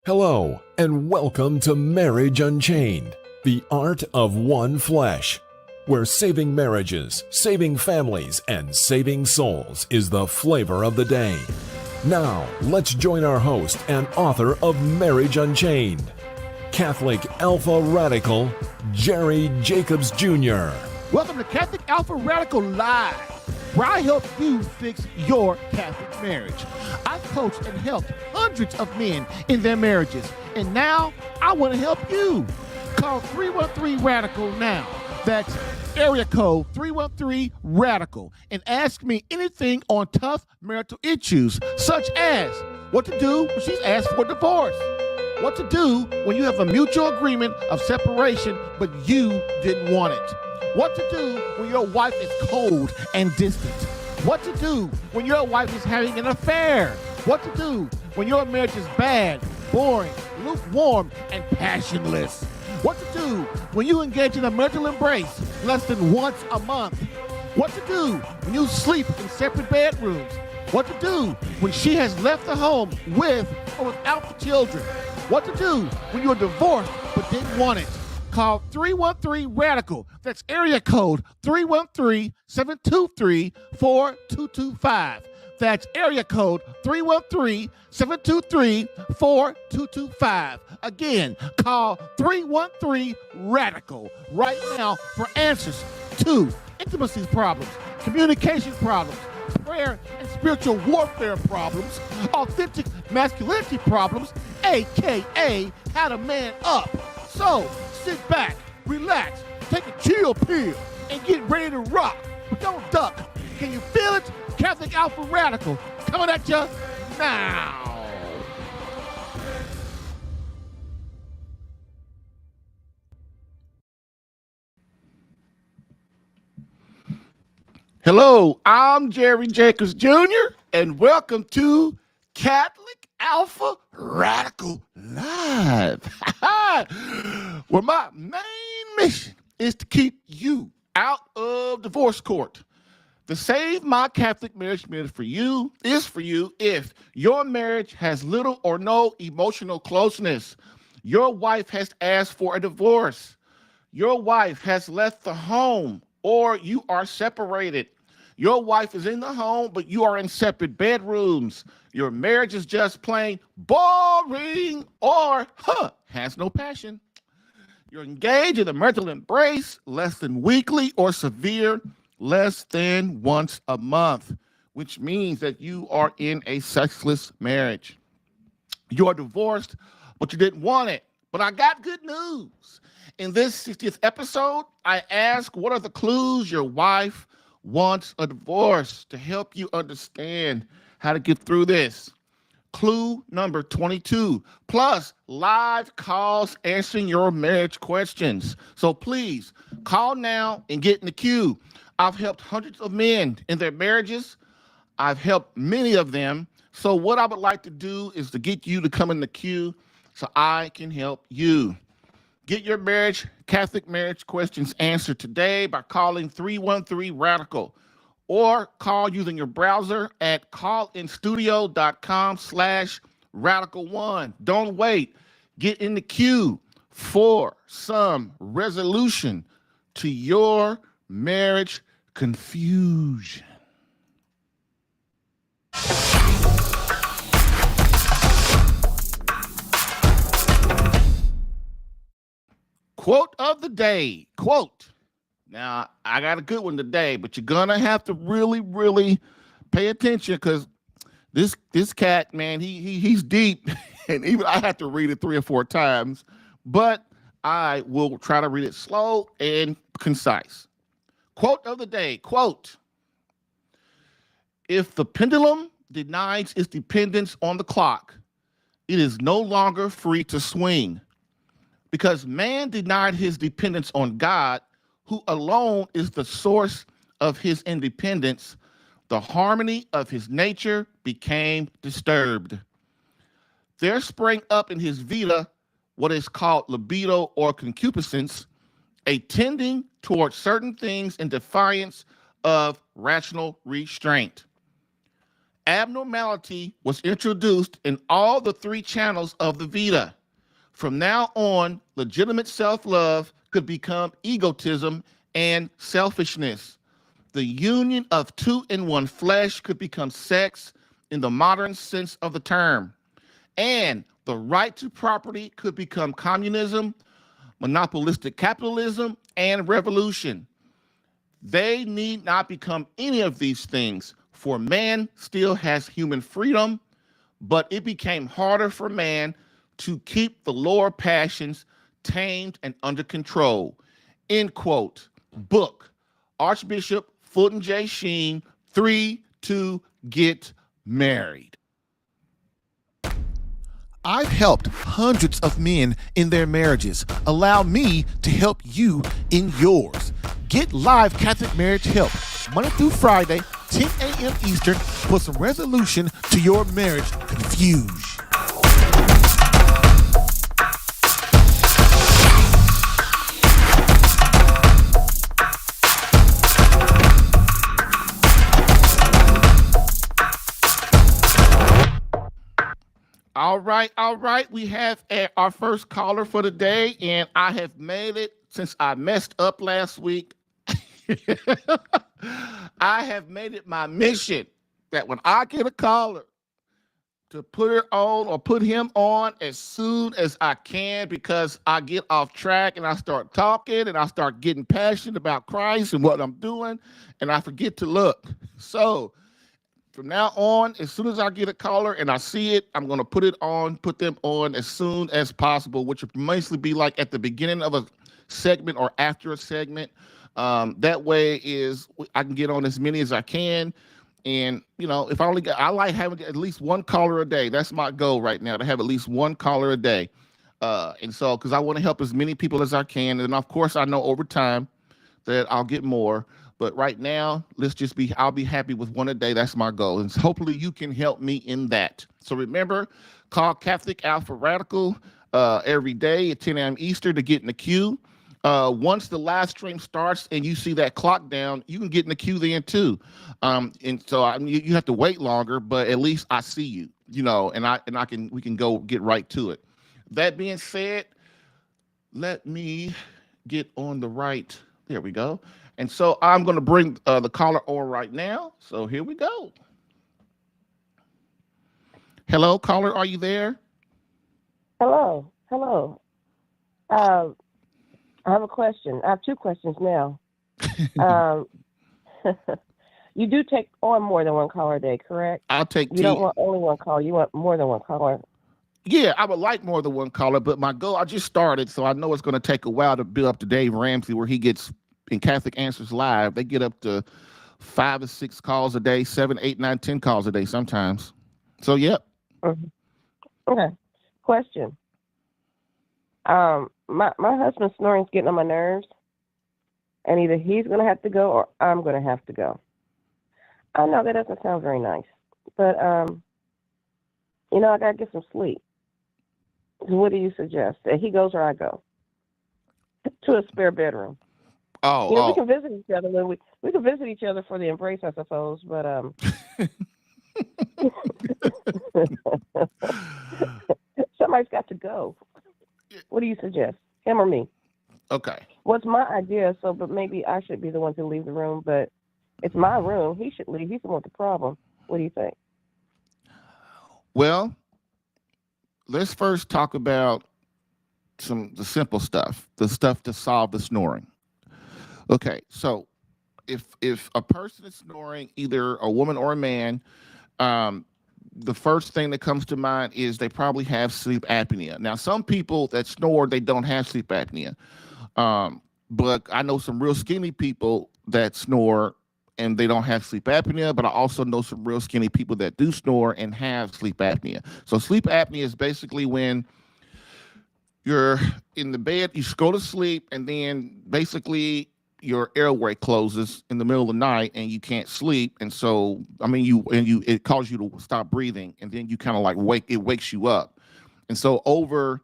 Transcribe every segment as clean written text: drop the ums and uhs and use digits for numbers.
Hello, and welcome to Marriage Unchained, the art of one flesh, where saving marriages, saving families, and saving souls is the flavor of the day. Now, let's join our host and author of Marriage Unchained, Catholic Alpha Radical, Jerry Jacobs Jr. Welcome to Catholic Alpha Radical Live, where I help you fix your Catholic marriage. I've coached and helped hundreds of men in their marriages, and now I want to help you. Call 313-RADICAL now. That's area code 313-RADICAL, and ask me anything on tough marital issues, such as what to do when she's asked for divorce, what to do when you have a mutual agreement of separation but you didn't want it, what to do when your wife is cold and distant, what to do when your wife is having an affair, what to do when your marriage is bad, boring, lukewarm, and passionless, what to do when you engage in a marital embrace less than once a month, what to do when you sleep in separate bedrooms, what to do when she has left the home with or without the children, what to do when you're divorced but didn't want it. Call 313-RADICAL. That's area code 313-723-4225. That's area code 313-723-4225. Again, call 313-RADICAL right now for answers to intimacy problems, communication problems, prayer and spiritual warfare problems, authentic masculinity problems, aka how to man up. So sit back, relax, take a chill pill, and get ready to rock. But don't duck. Can you feel it? Catholic Alpha Radical coming at you now. Hello, I'm Jerry Jacobs Jr., and welcome to Catholic Alpha Radical Live, where my main mission is to keep you out of divorce court. The Save My Catholic Marriage Minute for you is for you if your marriage has little or no emotional closeness, your wife has asked for a divorce, your wife has left the home, or you are separated. Your wife is in the home, but you are in separate bedrooms. Your marriage is just plain boring or has no passion. You're engaged in a marital embrace less than weekly or severe less than once a month, which means that you are in a sexless marriage. You are divorced, but you didn't want it. But I got good news. In this 60th episode, I ask, what are the clues your wife wants a divorce, to help you understand how to get through this. Clue number 22, plus live calls answering your marriage questions. So please call now and get in the queue. I've helped hundreds of men in their marriages. I've helped many of them. So what I would like to do is to get you to come in the queue so I can help you. Get your Catholic marriage questions answered today by calling 313-RADICAL or call using your browser at callinstudio.com/radical1. Don't wait. Get in the queue for some resolution to your marriage confusion. Quote of the day. Quote. Now, I got a good one today, but you're going to have to really, really pay attention because this cat, man, he's deep. And even I have to read it 3 or 4 times, but I will try to read it slow and concise. Quote of the day. Quote. If the pendulum denies its dependence on the clock, it is no longer free to swing. Because man denied his dependence on God, who alone is the source of his independence, the harmony of his nature became disturbed. There sprang up in his vita what is called libido or concupiscence, a tending towards certain things in defiance of rational restraint. Abnormality was introduced in all the three channels of the Vita. From now on, legitimate self-love could become egotism and selfishness. The union of two in one flesh could become sex in the modern sense of the term. And the right to property could become communism, monopolistic capitalism, and revolution. They need not become any of these things, for man still has human freedom, but it became harder for man to keep the lower passions tamed and under control. End quote. Book, Archbishop Fulton J. Sheen, 3 to Get Married. I've helped hundreds of men in their marriages. Allow me to help you in yours. Get live Catholic marriage help Monday through Friday, 10 a.m. Eastern, for some resolution to your marriage confusion. All right. We have our first caller for the day, and I have made it since I messed up last week. I have made it my mission that when I get a caller, to put her on or put him on as soon as I can, because I get off track and I start talking and I start getting passionate about Christ and what I'm doing, and I forget to look. So from now on, as soon as I get a caller and I see it, I'm going to put them on as soon as possible, which will mostly be like at the beginning of a segment or after a segment. That way is I can get on as many as I can. And, if I like having at least one caller a day. That's my goal right now, to have at least one caller a day. And so, because I want to help as many people as I can. And of course, I know over time that I'll get more. But right now, I'll be happy with one a day. That's my goal. And hopefully you can help me in that. So remember, call Catholic Alpha Radical every day at 10 a.m. Eastern to get in the queue. Once the live stream starts and you see that clock down, you can get in the queue then too. And so you have to wait longer, but at least I see you, and we can go get right to it. That being said, let me get on the right. There we go. And so I'm going to bring the caller on right now. So here we go. Hello, caller. Are you there? Hello. I have a question. I have two questions now. You do take on more than one caller a day, correct? I'll take You don't want only one caller. You want more than one caller. Yeah, I would like more than one caller, but my goal, I just started, so I know it's going to take a while to build up to Dave Ramsey, where he gets in Catholic Answers Live. They get up to 5 or 6 calls a day, 7, 8, 9, 10 calls a day sometimes. So, yep. Mm-hmm. Okay. Question. My husband's snoring's getting on my nerves, and either he's going to have to go or I'm going to have to go. I know that doesn't sound very nice, but I got to get some sleep. So what do you suggest? That he goes or I go to a spare bedroom? We can visit each other. We can visit each other for the embrace, I suppose. But somebody's got to go. What do you suggest? Him or me? Okay. What's my idea? But maybe I should be the one to leave the room. But it's my room. He should leave. He's the one with the problem. What do you think? Well, let's first talk about the simple stuff, the stuff to solve the snoring. Okay, so if a person is snoring, either a woman or a man, the first thing that comes to mind is they probably have sleep apnea. Now, some people that snore, they don't have sleep apnea. But I know some real skinny people that snore and they don't have sleep apnea, but I also know some real skinny people that do snore and have sleep apnea. So sleep apnea is basically when you're in the bed, you go to sleep, and then basically your airway closes in the middle of the night and you can't sleep. And so, it causes you to stop breathing, and then you kind of like wakes you up. And so over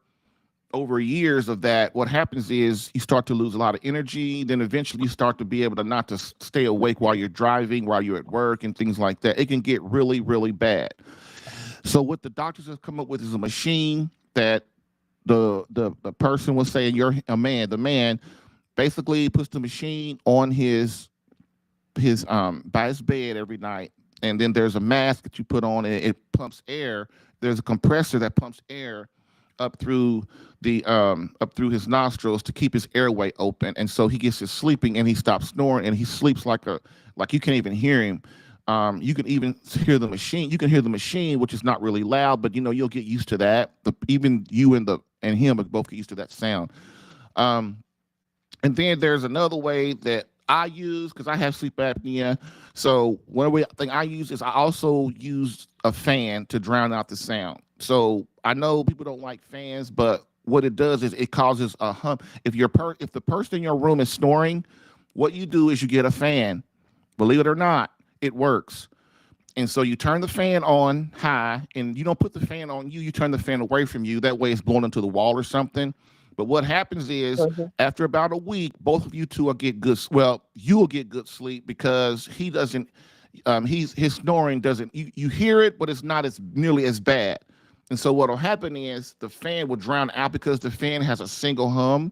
over years of that, what happens is you start to lose a lot of energy. Then eventually you start to be able to not to stay awake while you're driving, while you're at work and things like that. It can get really, really bad. So what the doctors have come up with is a machine that the person was saying you're a man. The man basically puts the machine on his by his bed every night, and then there's a mask that you put on and it pumps air. There's a compressor that pumps air up through up through his nostrils to keep his airway open, and so he gets to sleeping and he stops snoring and he sleeps like you can't even hear him. You can even hear the machine. You can hear the machine, which is not really loud, but you'll get used to that. Even you and him both get used to that sound. And then there's another way that I use because I have sleep apnea. So one thing I use is I also use a fan to drown out the sound. So I know people don't like fans, but what it does is it causes a hum. If the person in your room is snoring, what you do is you get a fan. Believe it or not, it works. And so you turn the fan on high, and you don't put the fan on you. You turn the fan away from you. That way it's blown into the wall or something. But what happens is after about a week, both of you two will get good. Well, you will get good sleep because he doesn't. His snoring doesn't. You hear it, but it's not as nearly as bad. And so what will happen is the fan will drown out because the fan has a single hum,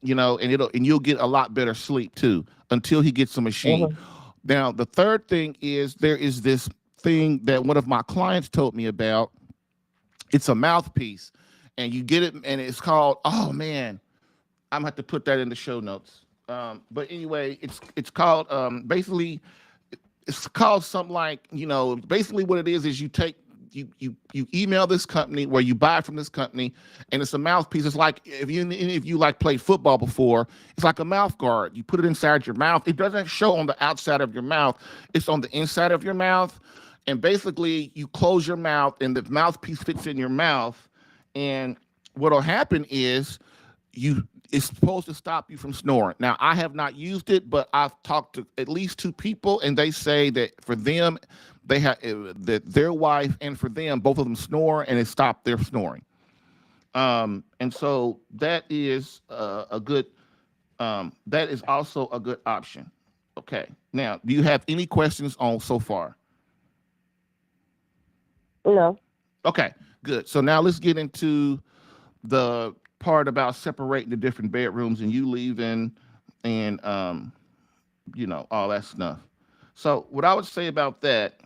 and you'll get a lot better sleep too until he gets a machine. Now the third thing is there is this thing that one of my clients told me about. It's a mouthpiece. And you get it, and it's called, oh man, I'm gonna have to put that in the show notes. But anyway, it's called basically, it's called something like, basically what it is you email this company where you buy from this company, and it's a mouthpiece. It's like if you like played football before, it's like a mouth guard. You put it inside your mouth. It doesn't show on the outside of your mouth. It's on the inside of your mouth, and basically you close your mouth, and the mouthpiece fits in your mouth. And what'll happen is it's supposed to stop you from snoring. Now, I have not used it, but I've talked to at least 2 people, and they say that for them, they have that their wife and for them, both of them snore, and it stopped their snoring. And so that is a good. That is also a good option. Okay. Now, do you have any questions on so far? No. Okay. Good. So now let's get into the part about separating the different bedrooms and you leaving and, all that stuff. So what I would say about that,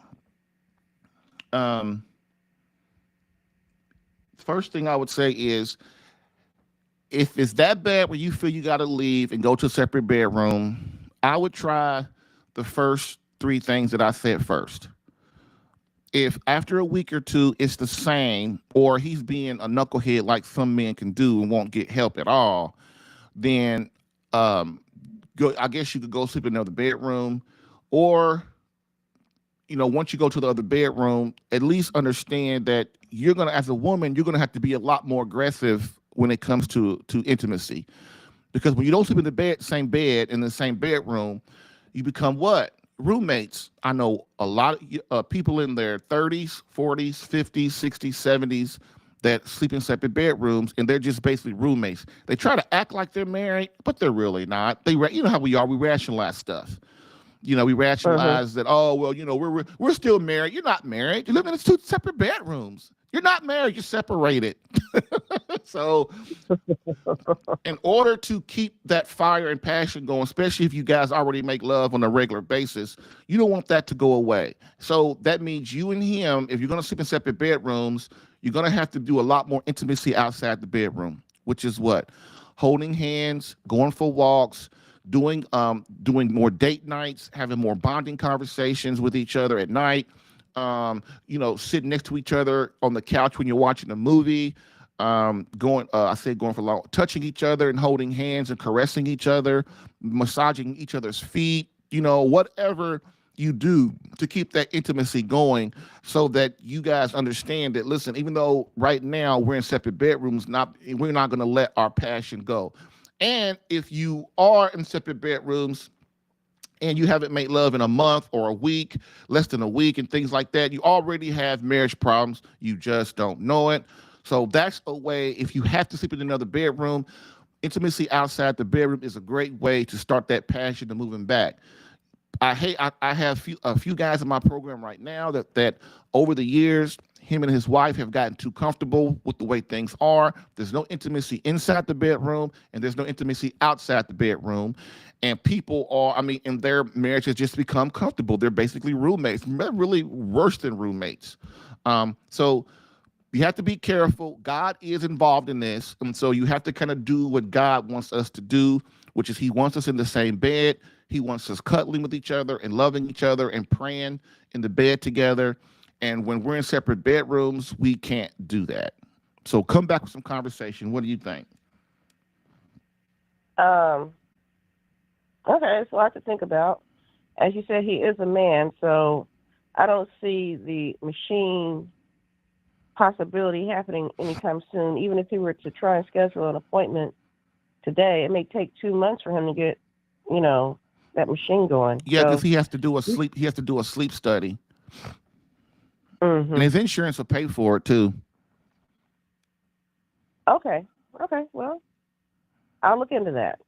first thing I would say is if it's that bad where you feel you got to leave and go to a separate bedroom, I would try the first 3 things that I said first. If after a week or 2 it's the same, or he's being a knucklehead like some men can do and won't get help at all, then I guess you could go sleep in another bedroom, or once you go to the other bedroom, at least understand that as a woman, you're gonna have to be a lot more aggressive when it comes to intimacy, because when you don't sleep in the same bed in the same bedroom, you become what? Roommates. I know a lot of people in their 30s, 40s, 50s, 60s, 70s that sleep in separate bedrooms, and they're just basically roommates. They try to act like they're married, but they're really not. You know how we are. We rationalize stuff. We rationalize that, oh, well, we're still married. You're not married. You live in 2 separate bedrooms. You're not married. You're separated. So in order to keep that fire and passion going, especially if you guys already make love on a regular basis, you don't want that to go away. So that means you and him, if you're going to sleep in separate bedrooms, you're going to have to do a lot more intimacy outside the bedroom, which is what? Holding hands, going for walks, doing more date nights, having more bonding conversations with each other at night, sitting next to each other on the couch when you're watching a movie, going for long, touching each other and holding hands and caressing each other, massaging each other's feet, whatever you do to keep that intimacy going, so that you guys understand that, listen, even though right now we're in separate bedrooms, we're not going to let our passion go. And if you are in separate bedrooms and you haven't made love in a month or a week, less than a week and things like that, you already have marriage problems. You just don't know it. So that's a way, if you have to sleep in another bedroom, intimacy outside the bedroom is a great way to start that passion to moving back. I have a few guys in my program right now that over the years, him and his wife have gotten too comfortable with the way things are. There's no intimacy inside the bedroom, and there's no intimacy outside the bedroom. And people are, I mean, and their marriage has just become comfortable. They're basically roommates, really worse than roommates. So you have to be careful. God is involved in this. And so you have to kind of do what God wants us to do, which is he wants us in the same bed. He wants us cuddling with each other and loving each other and praying in the bed together. And when we're in separate bedrooms, we can't do that. So come back with some conversation. What do you think? Okay, it's a lot to think about. As you said, he is a man, so I don't see the machine possibility happening anytime soon. Even if he were to try and schedule an appointment today, it may take 2 months for him to get, that machine going. Yeah, because he has to do a sleep. He has to do a sleep study, and his insurance will pay for it too. Okay. Well, I'll look into that.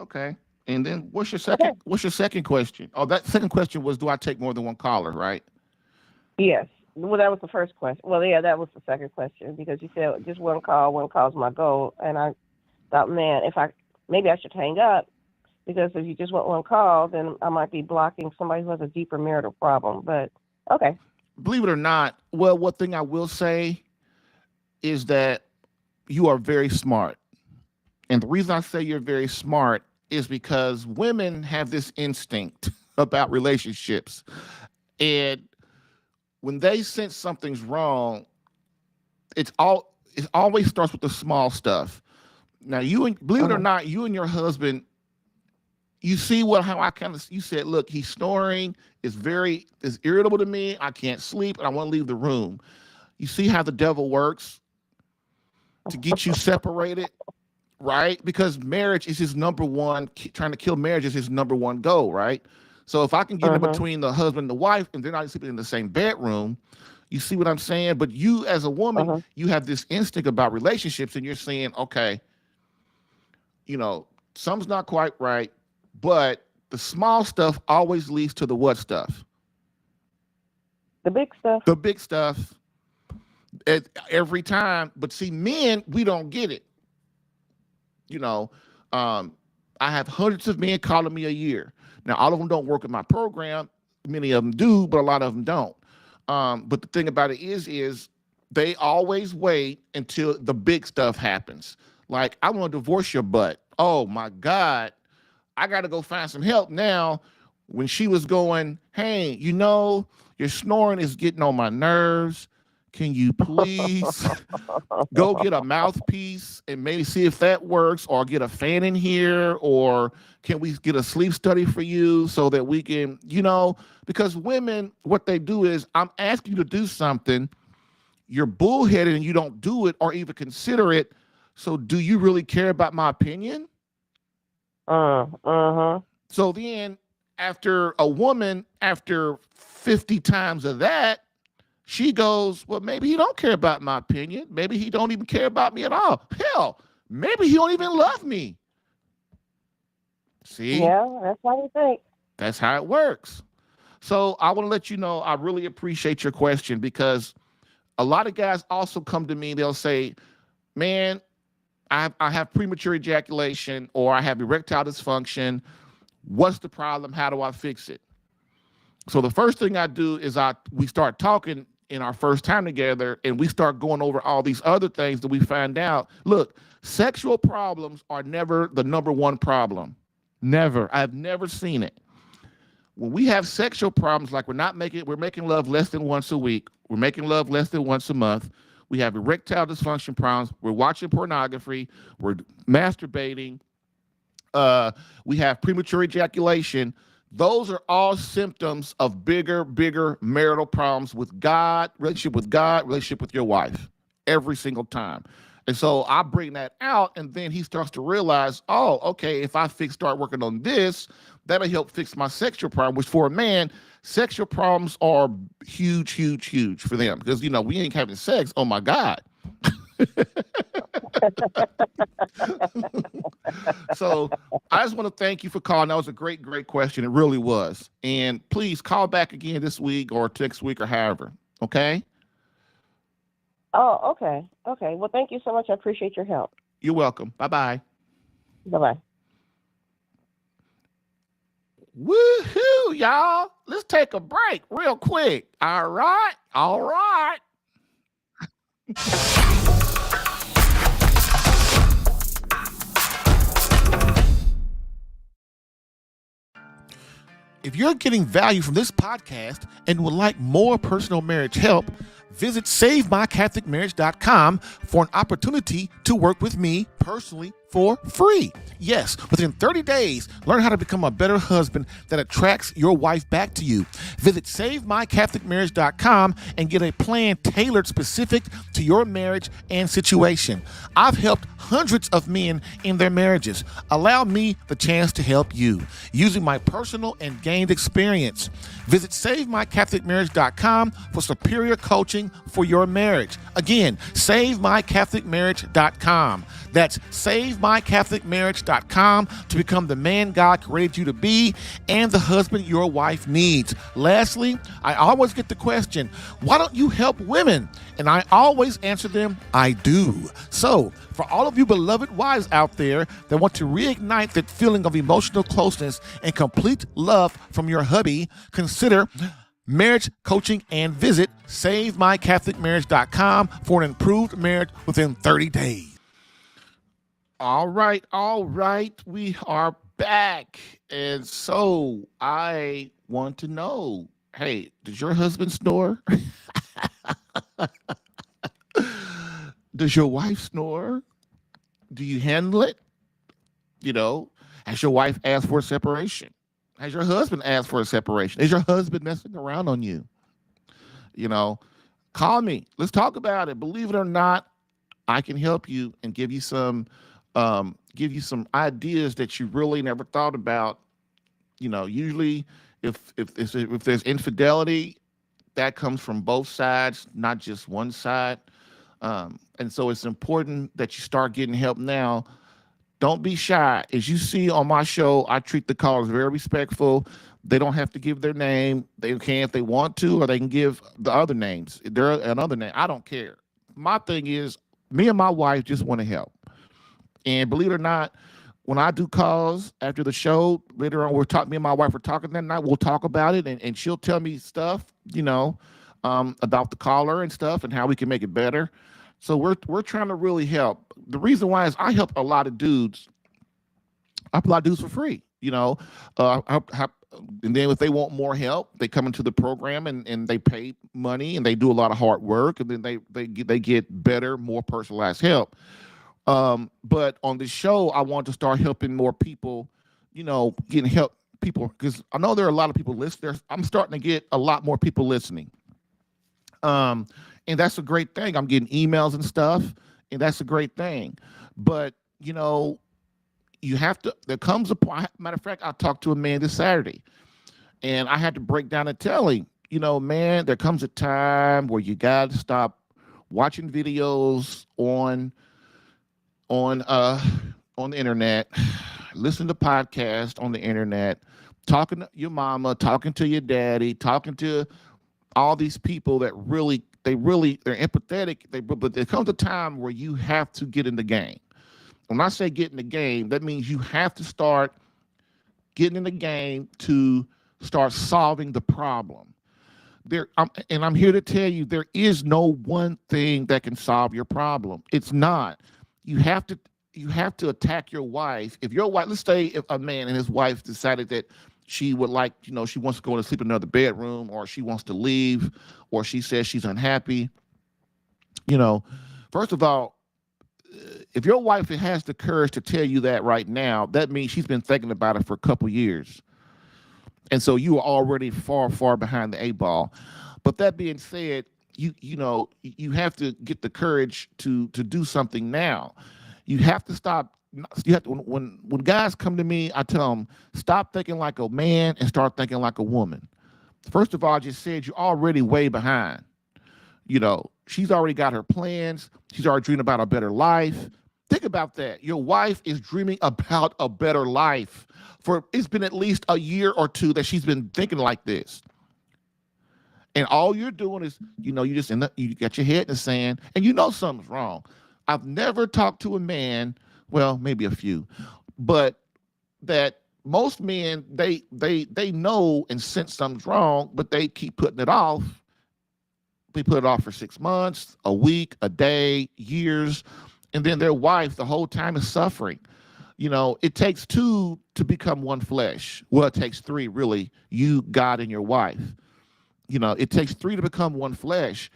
Okay. And then what's your second? Okay. What's your second question? Oh, that second question was, do I take more than one caller? Right. Yes. Well, that was the first question. Well, yeah, that was the second question because you said just one call's my goal, and I thought, man, maybe I should hang up. Because if you just want one call, then I might be blocking somebody who has a deeper marital problem. But okay. Believe it or not, well, one thing I will say is that you are very smart. And the reason I say you're very smart is because women have this instinct about relationships. And when they sense something's wrong, it always starts with the small stuff. Now, believe it or not, you and your husband, you see you said, look, he's snoring, it's irritable to me, I can't sleep, and I want to leave the room. You see how the devil works to get you separated, right? Because marriage is his number one, trying to kill marriage is his number one goal, right? So if I can get in between the husband and the wife, and they're not sleeping in the same bedroom, you see what I'm saying? But you as a woman, you have this instinct about relationships, and you're saying, okay, something's not quite right. But the small stuff always leads to the what stuff? The big stuff. The big stuff every time. But see, men, we don't get it. I have hundreds of men calling me a year. Now, all of them don't work in my program. Many of them do, but a lot of them don't. But the thing about it is they always wait until the big stuff happens. Like, I want to divorce your butt. Oh, my God. I got to go find some help now. When she was going, hey, your snoring is getting on my nerves. Can you please go get a mouthpiece and maybe see if that works, or get a fan in here, or can we get a sleep study for you so that we can, because women, what they do is, I'm asking you to do something, you're bullheaded and you don't do it or even consider it. So do you really care about my opinion? So then after 50 times of that, she goes, well, maybe he don't care about my opinion. Maybe he don't even care about me at all. Hell, maybe he don't even love me. See? Yeah, that's how you think. That's how it works. So I want to let you know, I really appreciate your question, because a lot of guys also come to me, they'll say, man, I have premature ejaculation, or I have erectile dysfunction. What's the problem? How do I fix it? So the first thing I do is we start talking in our first time together, and we start going over all these other things that we find out. Look, sexual problems are never the number one problem. Never. I've never seen it. When we have sexual problems, like we're making love less than once a week, we're making love less than once a month, we have erectile dysfunction problems, we're watching pornography, we're masturbating, we have premature ejaculation. Those are all symptoms of bigger marital problems with God, relationship with your wife, every single time. And so I bring that out, and then he starts to realize, oh, okay, if I start working on this, that'll help fix my sexual problem, which for a man, sexual problems are huge for them, because, we ain't having sex. Oh my God. So I just want to thank you for calling. That was a great, great question. It really was. And please call back again this week or next week or however. Okay? Oh, okay. Okay. Well, thank you so much. I appreciate your help. You're welcome. Bye-bye. Bye-bye. Woohoo, y'all. Let's take a break real quick. All right. All right. If you're getting value from this podcast and would like more personal marriage help, visit SaveMyCatholicMarriage.com for an opportunity to work with me personally for free. Yes, within 30 days, learn how to become a better husband that attracts your wife back to you. Visit SaveMyCatholicMarriage.com and get a plan tailored specific to your marriage and situation. I've helped hundreds of men in their marriages. Allow me the chance to help you using my personal and gained experience. Visit SaveMyCatholicMarriage.com for superior coaching for your marriage. Again, SaveMyCatholicMarriage.com. That's SaveMyCatholicMarriage.com to become the man God created you to be and the husband your wife needs. Lastly, I always get the question, why don't you help women? And I always answer them, I do. So, for all of you beloved wives out there that want to reignite that feeling of emotional closeness and complete love from your hubby, consider marriage coaching and visit SaveMyCatholicMarriage.com for an improved marriage within 30 days. All right. We are back. And so I want to know, hey, does your husband snore? Does your wife snore? Do you handle it? Has your wife asked for a separation? Has your husband asked for a separation? Is your husband messing around on you? Call me. Let's talk about it. Believe it or not, I can help you and give you some ideas that you really never thought about. Usually if there's infidelity, that comes from both sides, not just one side. And so it's important that you start getting help now. Don't be shy. As you see on my show, I treat the callers very respectful. They don't have to give their name. They can if they want to, or they can give the other names. They're another name. I don't care. My thing is, me and my wife just want to help. And believe it or not, when I do calls after the show, later on, me and my wife are talking that night. We'll talk about it, and she'll tell me stuff, about the caller and stuff and how we can make it better. So we're trying to really help. The reason why is I help a lot of dudes. I help a lot of dudes for free, and then if they want more help, they come into the program and they pay money and they do a lot of hard work, and then they get better, more personalized help. But on this show, I want to start helping more people, getting help people, because I know there are a lot of people listening. I'm starting to get a lot more people listening. And that's a great thing. I'm getting emails and stuff, and that's a great thing. But, you have to, there comes a point, matter of fact, I talked to a man this Saturday, and I had to break down and tell him, man, there comes a time where you got to stop watching videos on the internet, listen to podcasts on the internet, talking to your mama, talking to your daddy, talking to all these people that they're empathetic. But there comes a time where you have to get in the game. When I say get in the game, that means you have to start getting in the game to start solving the problem. And I'm here to tell you, there is no one thing that can solve your problem. It's not. You have to attack your wife. If your wife, let's say if a man and his wife decided that she would like, she wants to go and sleep in another bedroom, or she wants to leave, or she says she's unhappy. First of all, if your wife has the courage to tell you that right now, that means she's been thinking about it for a couple years. And so you are already far, far behind the 8 ball. But that being said, you have to get the courage to do something now. You have to stop. You have to, when guys come to me, I tell them, stop thinking like a man and start thinking like a woman. First of all, I just said you're already way behind. She's already got her plans. She's already dreaming about a better life. Think about that. Your wife is dreaming about a better life. It's been at least a year or two that she's been thinking like this. And all you're doing is, you just you got your head in the sand and something's wrong. I've never talked to a man, well, maybe a few, but that most men, they know and sense something's wrong, but they keep putting it off. They put it off for 6 months, a week, a day, years, and then their wife the whole time is suffering. It takes two to become one flesh. Well, it takes three, really, you, God, and your wife. It takes three to become one flesh.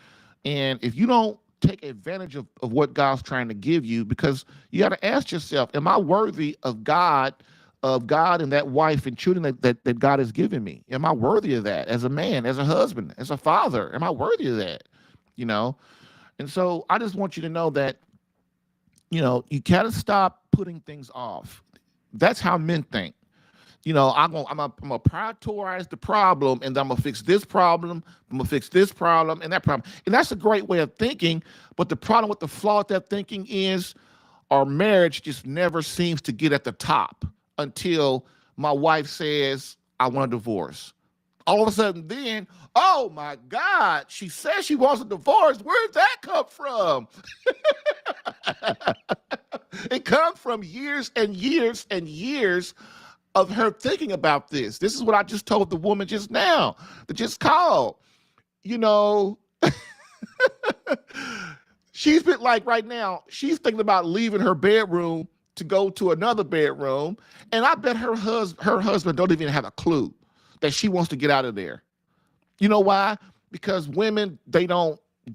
And if you don't take advantage of what God's trying to give you, because you got to ask yourself, am I worthy of God and that wife and children that God has given me? Am I worthy of that as a man, as a husband, as a father? Am I worthy of that? And so I just want you to know that, you got to stop putting things off. That's how men think. I'm gonna prioritize the problem, and I'm gonna fix this problem. I'm gonna fix this problem and that problem, and that's a great way of thinking. But the problem with the flaw with that thinking is, our marriage just never seems to get at the top until my wife says, "I want a divorce." All of a sudden, then, oh my God, she says she wants a divorce. Where did that come from? It comes from years and years and years of her thinking about this. This is what I just told the woman just now that just called. She's been like, right now, she's thinking about leaving her bedroom to go to another bedroom. And I bet her husband don't even have a clue that she wants to get out of there. You know why? Because women, they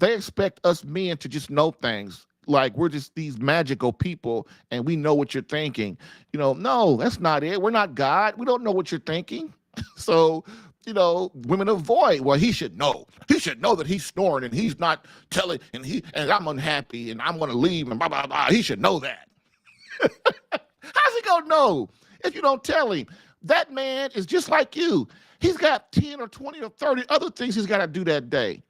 expect us men to just know things. Like we're just these magical people and we know what you're thinking. No, that's not it. We're not God. We don't know what you're thinking. So, women avoid, well, he should know. He should know that he's snoring and he's not telling, and I'm unhappy and I'm going to leave and blah, blah, blah. He should know that. How's he going to know if you don't tell him? That man is just like you. He's got 10 or 20 or 30 other things he's got to do that day.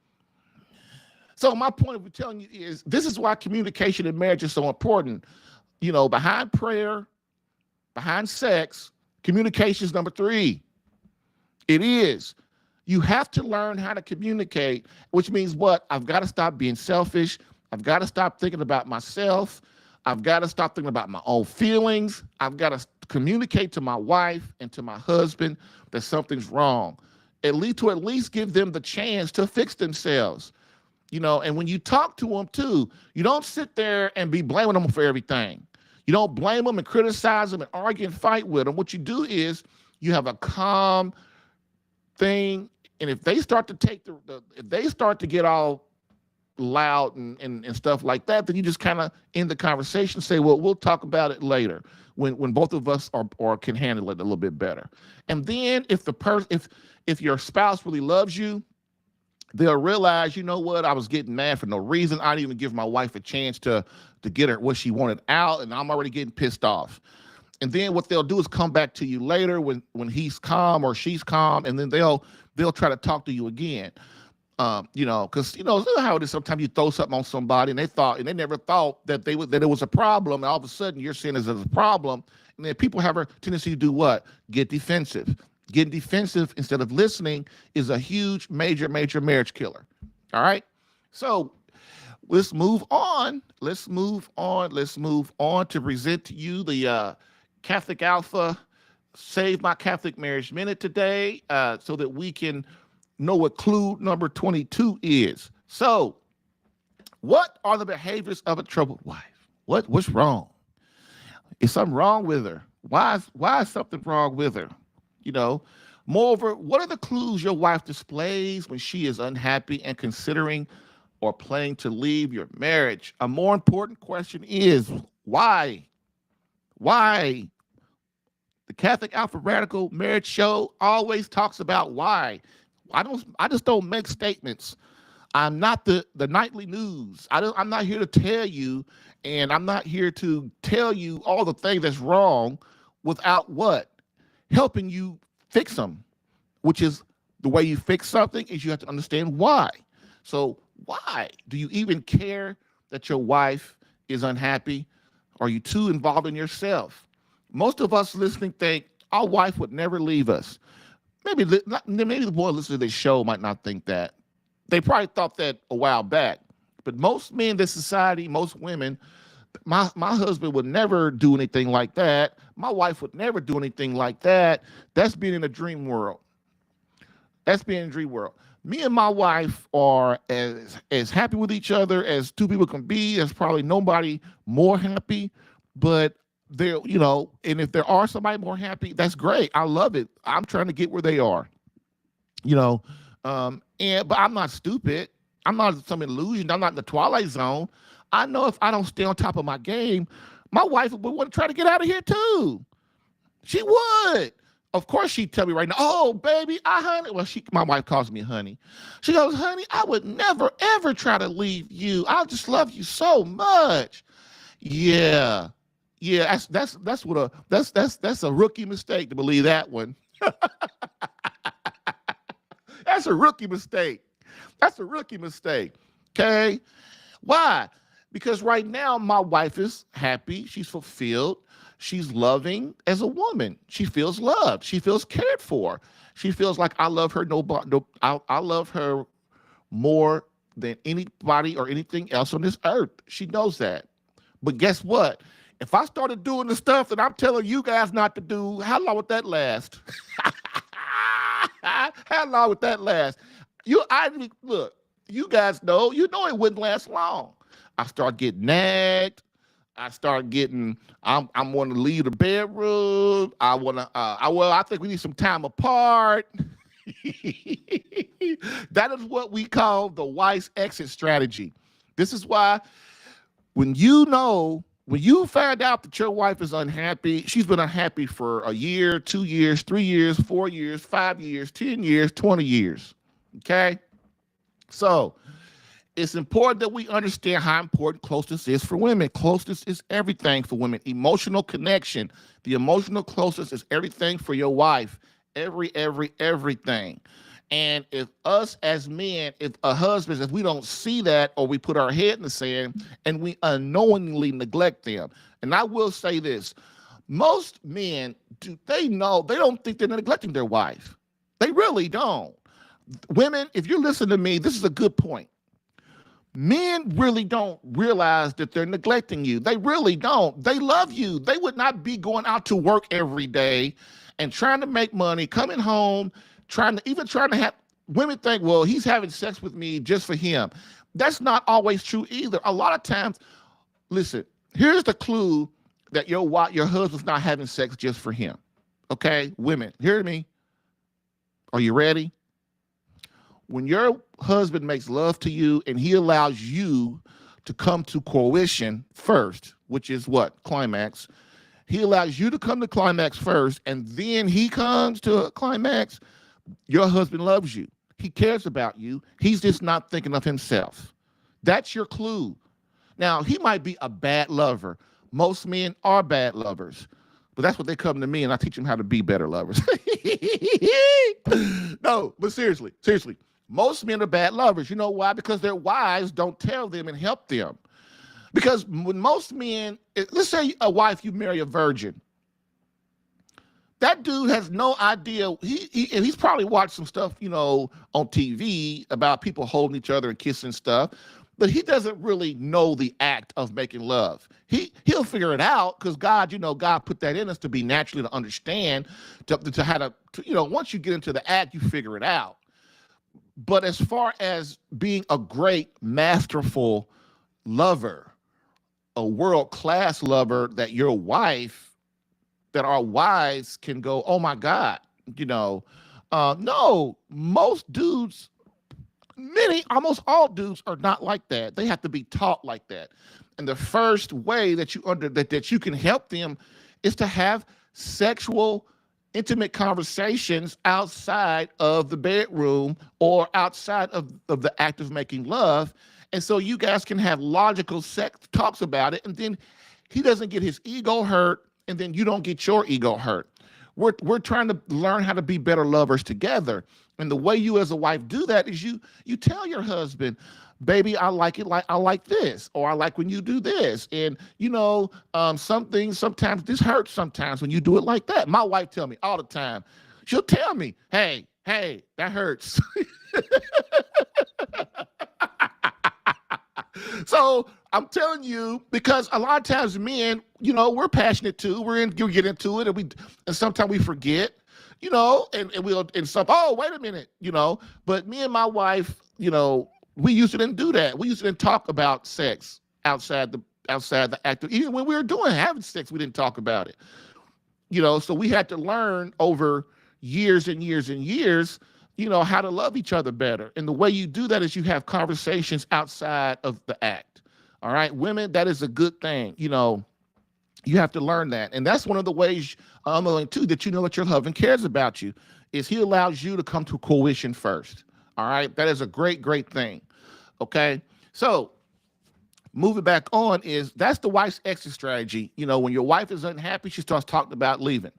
So my point of telling you is, this is why communication in marriage is so important. Behind prayer, behind sex, communication is number 3. It is. You have to learn how to communicate, which means what? I've got to stop being selfish. I've got to stop thinking about myself. I've got to stop thinking about my own feelings. I've got to communicate to my wife and to my husband that something's wrong. At least give them the chance to fix themselves. And when you talk to them too, you don't sit there and be blaming them for everything. You don't blame them and criticize them and argue and fight with them. What you do is you have a calm thing. And if they start to if they start to get all loud and stuff like that, then you just kind of end the conversation, say, well, we'll talk about it later when both of us or can handle it a little bit better. And then if your spouse really loves you, they'll realize, you know what, I was getting mad for no reason. I didn't even give my wife a chance to get her what she wanted out, and I'm already getting pissed off. And then what they'll do is come back to you later when he's calm or she's calm, and then they'll try to talk to you again. Because how it is. Sometimes you throw something on somebody and they never thought that it was a problem, and all of a sudden you're seeing it as a problem, and then people have a tendency to do what? Get defensive. Getting defensive instead of listening is a huge, major marriage killer. All right. So let's move on. Let's move on to present to you the Catholic Alpha Save My Catholic Marriage Minute today, so that we can know what clue number 22 is. So, what are the behaviors of a troubled wife? What's wrong? Is something wrong with her? Why is something wrong with her? Moreover, what are the clues your wife displays when she is unhappy and considering or planning to leave your marriage? A more important question is, why? Why? The Catholic Alpha Radical Marriage Show always talks about why. I just don't make statements. I'm not the nightly news. I'm not here to tell you, and I'm not here to tell you all the things that's wrong without what? Helping you fix them, which is the way you fix something is you have to understand why. So Why? Do you even care that your wife is unhappy? Are you too involved in yourself? Most of us listening think our wife would never leave us. Maybe the boy listening to this show might not think that. They probably thought that a while back. But most men in this society, most women, my husband would never do anything like that. My wife would never do anything like that. That's being in a dream world. That's being in a dream world. Me and my wife are as happy with each other as two people can be. There's probably nobody more happy, but there, and if there are somebody more happy, that's great. I love it. I'm trying to get where they are, you know. But I'm not stupid. I'm not some illusion. I'm not in the twilight zone. I know if I don't stay on top of my game, my wife would want to try to get out of here too. She would. Of course, she'd tell me right now, "Oh, baby, honey." Well, my wife calls me honey. She goes, "Honey, I would never ever try to leave you. I just love you so much." Yeah, yeah. That's a rookie mistake to believe that one. That's a rookie mistake. That's a rookie mistake. Okay. Why? Because right now my wife is happy. She's fulfilled. She's loving as a woman. She feels loved. She feels cared for. She feels like I love her. I love her more than anybody or anything else on this earth. She knows that. But guess what? If I started doing the stuff that I'm telling you guys not to do, how long would that last? How long would that last? Look, you guys know, it wouldn't last long. I start getting nagged. I want to leave the bedroom. I think we need some time apart. That is what we call the wise exit strategy. This is why when you find out that your wife is unhappy, she's been unhappy for a year, 2 years, 3 years, 4 years, 5 years, 10 years, 20 years. Okay? So it's important that we understand how important closeness is for women. Closeness is everything for women. Emotional connection. The emotional closeness is everything for your wife. Everything. And if us as men, if husbands, if we don't see that, or we put our head in the sand and we unknowingly neglect them. And I will say this, most men, they don't think they're neglecting their wife. They really don't. Women, if you listen to me, this is a good point. Men really don't realize that they're neglecting you. They really don't. They love you. They would not be going out to work every day and trying to make money, coming home, trying to have, women think, well, he's having sex with me just for him. That's not always true either. A lot of times, listen, here's the clue that your husband's not having sex just for him. Okay, women, hear me? Are you ready? When your husband makes love to you and he allows you to come to fruition first, which is what? Climax. He allows you to come to climax first, and then he comes to a climax. Your husband loves you. He cares about you. He's just not thinking of himself. That's your clue. Now, he might be a bad lover. Most men are bad lovers. But that's what they come to me, and I teach them how to be better lovers. No, but seriously. Most men are bad lovers. You know why? Because their wives don't tell them and help them. Because when most men, let's say a wife, you marry a virgin. That dude has no idea. He's probably watched some stuff, on TV about people holding each other and kissing stuff, but he doesn't really know the act of making love. He'll figure it out because God put that in us to be naturally to understand, to how to once you get into the act, you figure it out. But as far as being a great, masterful lover, a world-class lover that our wives can go, oh my God, no, most dudes, almost all dudes are not like that. They have to be taught like that. And the first way that you can help them is to have sexual, intimate conversations outside of the bedroom or outside of the act of making love. And so you guys can have logical sex talks about it. And then he doesn't get his ego hurt. And then you don't get your ego hurt. We're trying to learn how to be better lovers together. And the way you as a wife do that is you tell your husband, baby, I like it like I like this, or I like when you do this. And some things sometimes this hurts sometimes when you do it like that. My wife tell me all the time. She'll tell me, hey, that hurts. So I'm telling you, because a lot of times men, we're passionate too. We get into it, and sometimes we forget, and oh, wait a minute, But me and my wife, we usually didn't do that. We usually didn't talk about sex outside the act. Even when we were having sex, we didn't talk about it. So we had to learn over years and years and years, how to love each other better. And the way you do that is you have conversations outside of the act. All right, women, that is a good thing. You have to learn that. And that's one of the ways, too, that that your husband cares about you, is he allows you to come to fruition first. All right, that is a great, great thing. Okay, so moving back on that's the wife's exit strategy. When your wife is unhappy, she starts talking about leaving.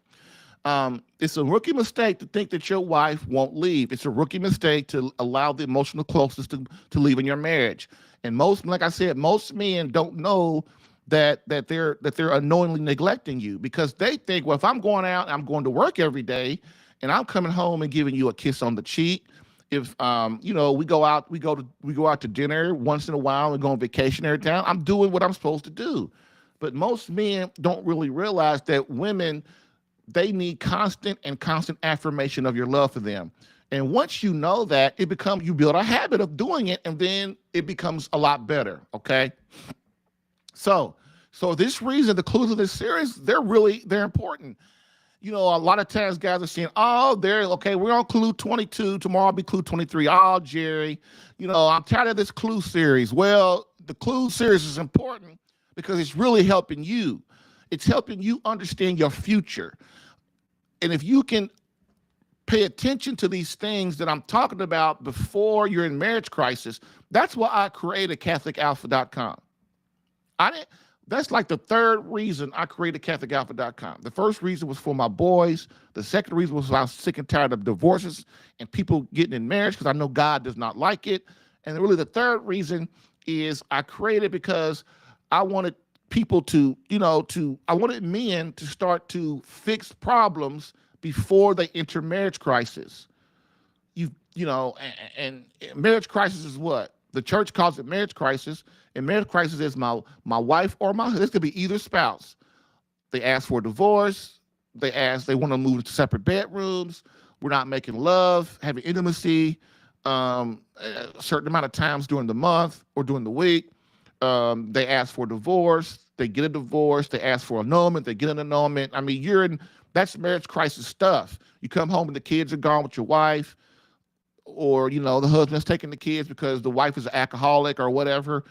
It's a rookie mistake to think that your wife won't leave. It's a rookie mistake to allow the emotional closeness to leave in your marriage. And like I said, most men don't know that they're unknowingly neglecting you, because they think, well, if I'm going out, I'm going to work every day, and I'm coming home and giving you a kiss on the cheek. If we go out to dinner once in a while and go on vacation every time, I'm doing what I'm supposed to do. But most men don't really realize that women, they need constant affirmation of your love for them. And once you know that, you build a habit of doing it, and then it becomes a lot better. Okay. So this reason, the clues of this series, they're important. A lot of times guys are saying, oh, we're on clue 22. Tomorrow I'll be clue 23. Oh, Jerry, I'm tired of this clue series. Well, the clue series is important because it's really helping you. It's helping you understand your future. And if you can pay attention to these things that I'm talking about before you're in marriage crisis, that's why I created CatholicAlpha.com. That's like the third reason I created CatholicAlpha.com. The first reason was for my boys. The second reason was I was sick and tired of divorces and people getting in marriage, because I know God does not like it. And really the third reason is I created because I wanted people I wanted men to start to fix problems before they enter marriage crisis. And marriage crisis is what? The church calls it marriage crisis. And marriage crisis is my wife or my husband. This could be either spouse. They ask for a divorce. They want to move to separate bedrooms. We're not making love, having intimacy a certain amount of times during the month or during the week. They ask for a divorce. They get a divorce. They ask for annulment. They get an annulment. I mean, that's marriage crisis stuff. You come home and the kids are gone with your wife, or, the husband's taking the kids because the wife is an alcoholic or whatever.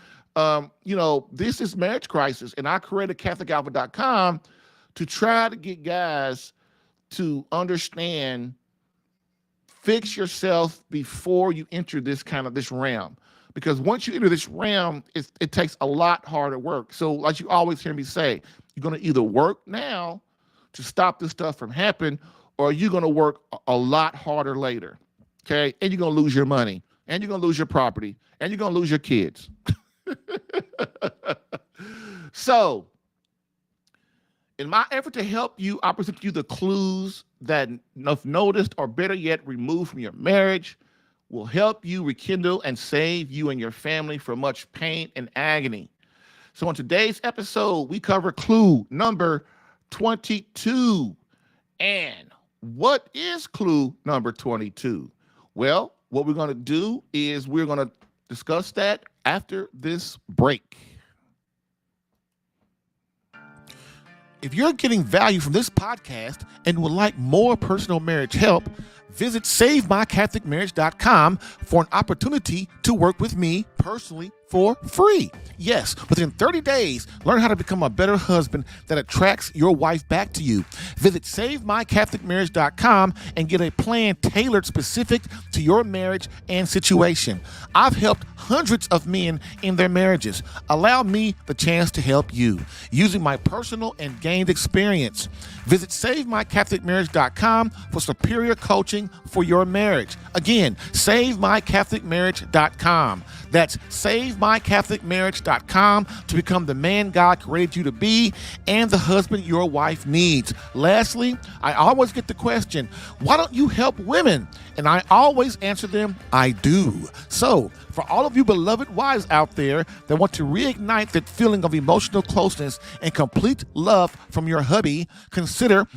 This is marriage crisis. And I created CatholicAlpha.com to try to get guys to understand, fix yourself before you enter this realm. Because once you enter this realm, it takes a lot harder work. So like you always hear me say, you're going to either work now to stop this stuff from happening, or you're going to work a lot harder later. Okay. And you're going to lose your money, and you're going to lose your property, and you're going to lose your kids. So in my effort to help you, I present you the clues that, if noticed or better yet, removed from your marriage, will help you rekindle and save you and your family from much pain and agony. So in today's episode, we cover clue number 22. And what is clue number 22? Well, what we're going to do is we're going to discuss that after this break. If you're getting value from this podcast and would like more personal marriage help, visit SaveMyCatholicMarriage.com for an opportunity to work with me personally for free. Yes, within 30 days, learn how to become a better husband that attracts your wife back to you. Visit SaveMyCatholicMarriage.com and get a plan tailored specific to your marriage and situation. I've helped hundreds of men in their marriages. Allow me the chance to help you using my personal and gained experience. Visit SaveMyCatholicMarriage.com for superior coaching coaching for your marriage. Again, SaveMyCatholicMarriage.com. That's SaveMyCatholicMarriage.com to become the man God created you to be and the husband your wife needs. Lastly, I always get the question, why don't you help women? And I always answer them, I do. So, for all of you beloved wives out there that want to reignite that feeling of emotional closeness and complete love from your hubby, consider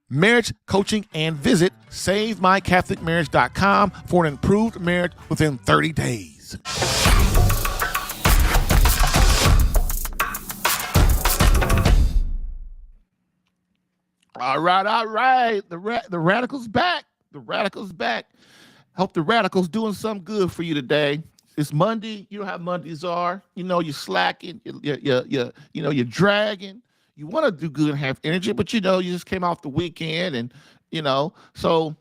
marriage coaching and visit SaveMyCatholicMarriage.com for an improved marriage within 30 days. All right. The radical's back. The radical's back. Hope the radical's doing something good for you today. It's Monday. You know how Mondays are. You know, you're slacking. You're dragging. You want to do good and have energy, but you just came off the weekend, and so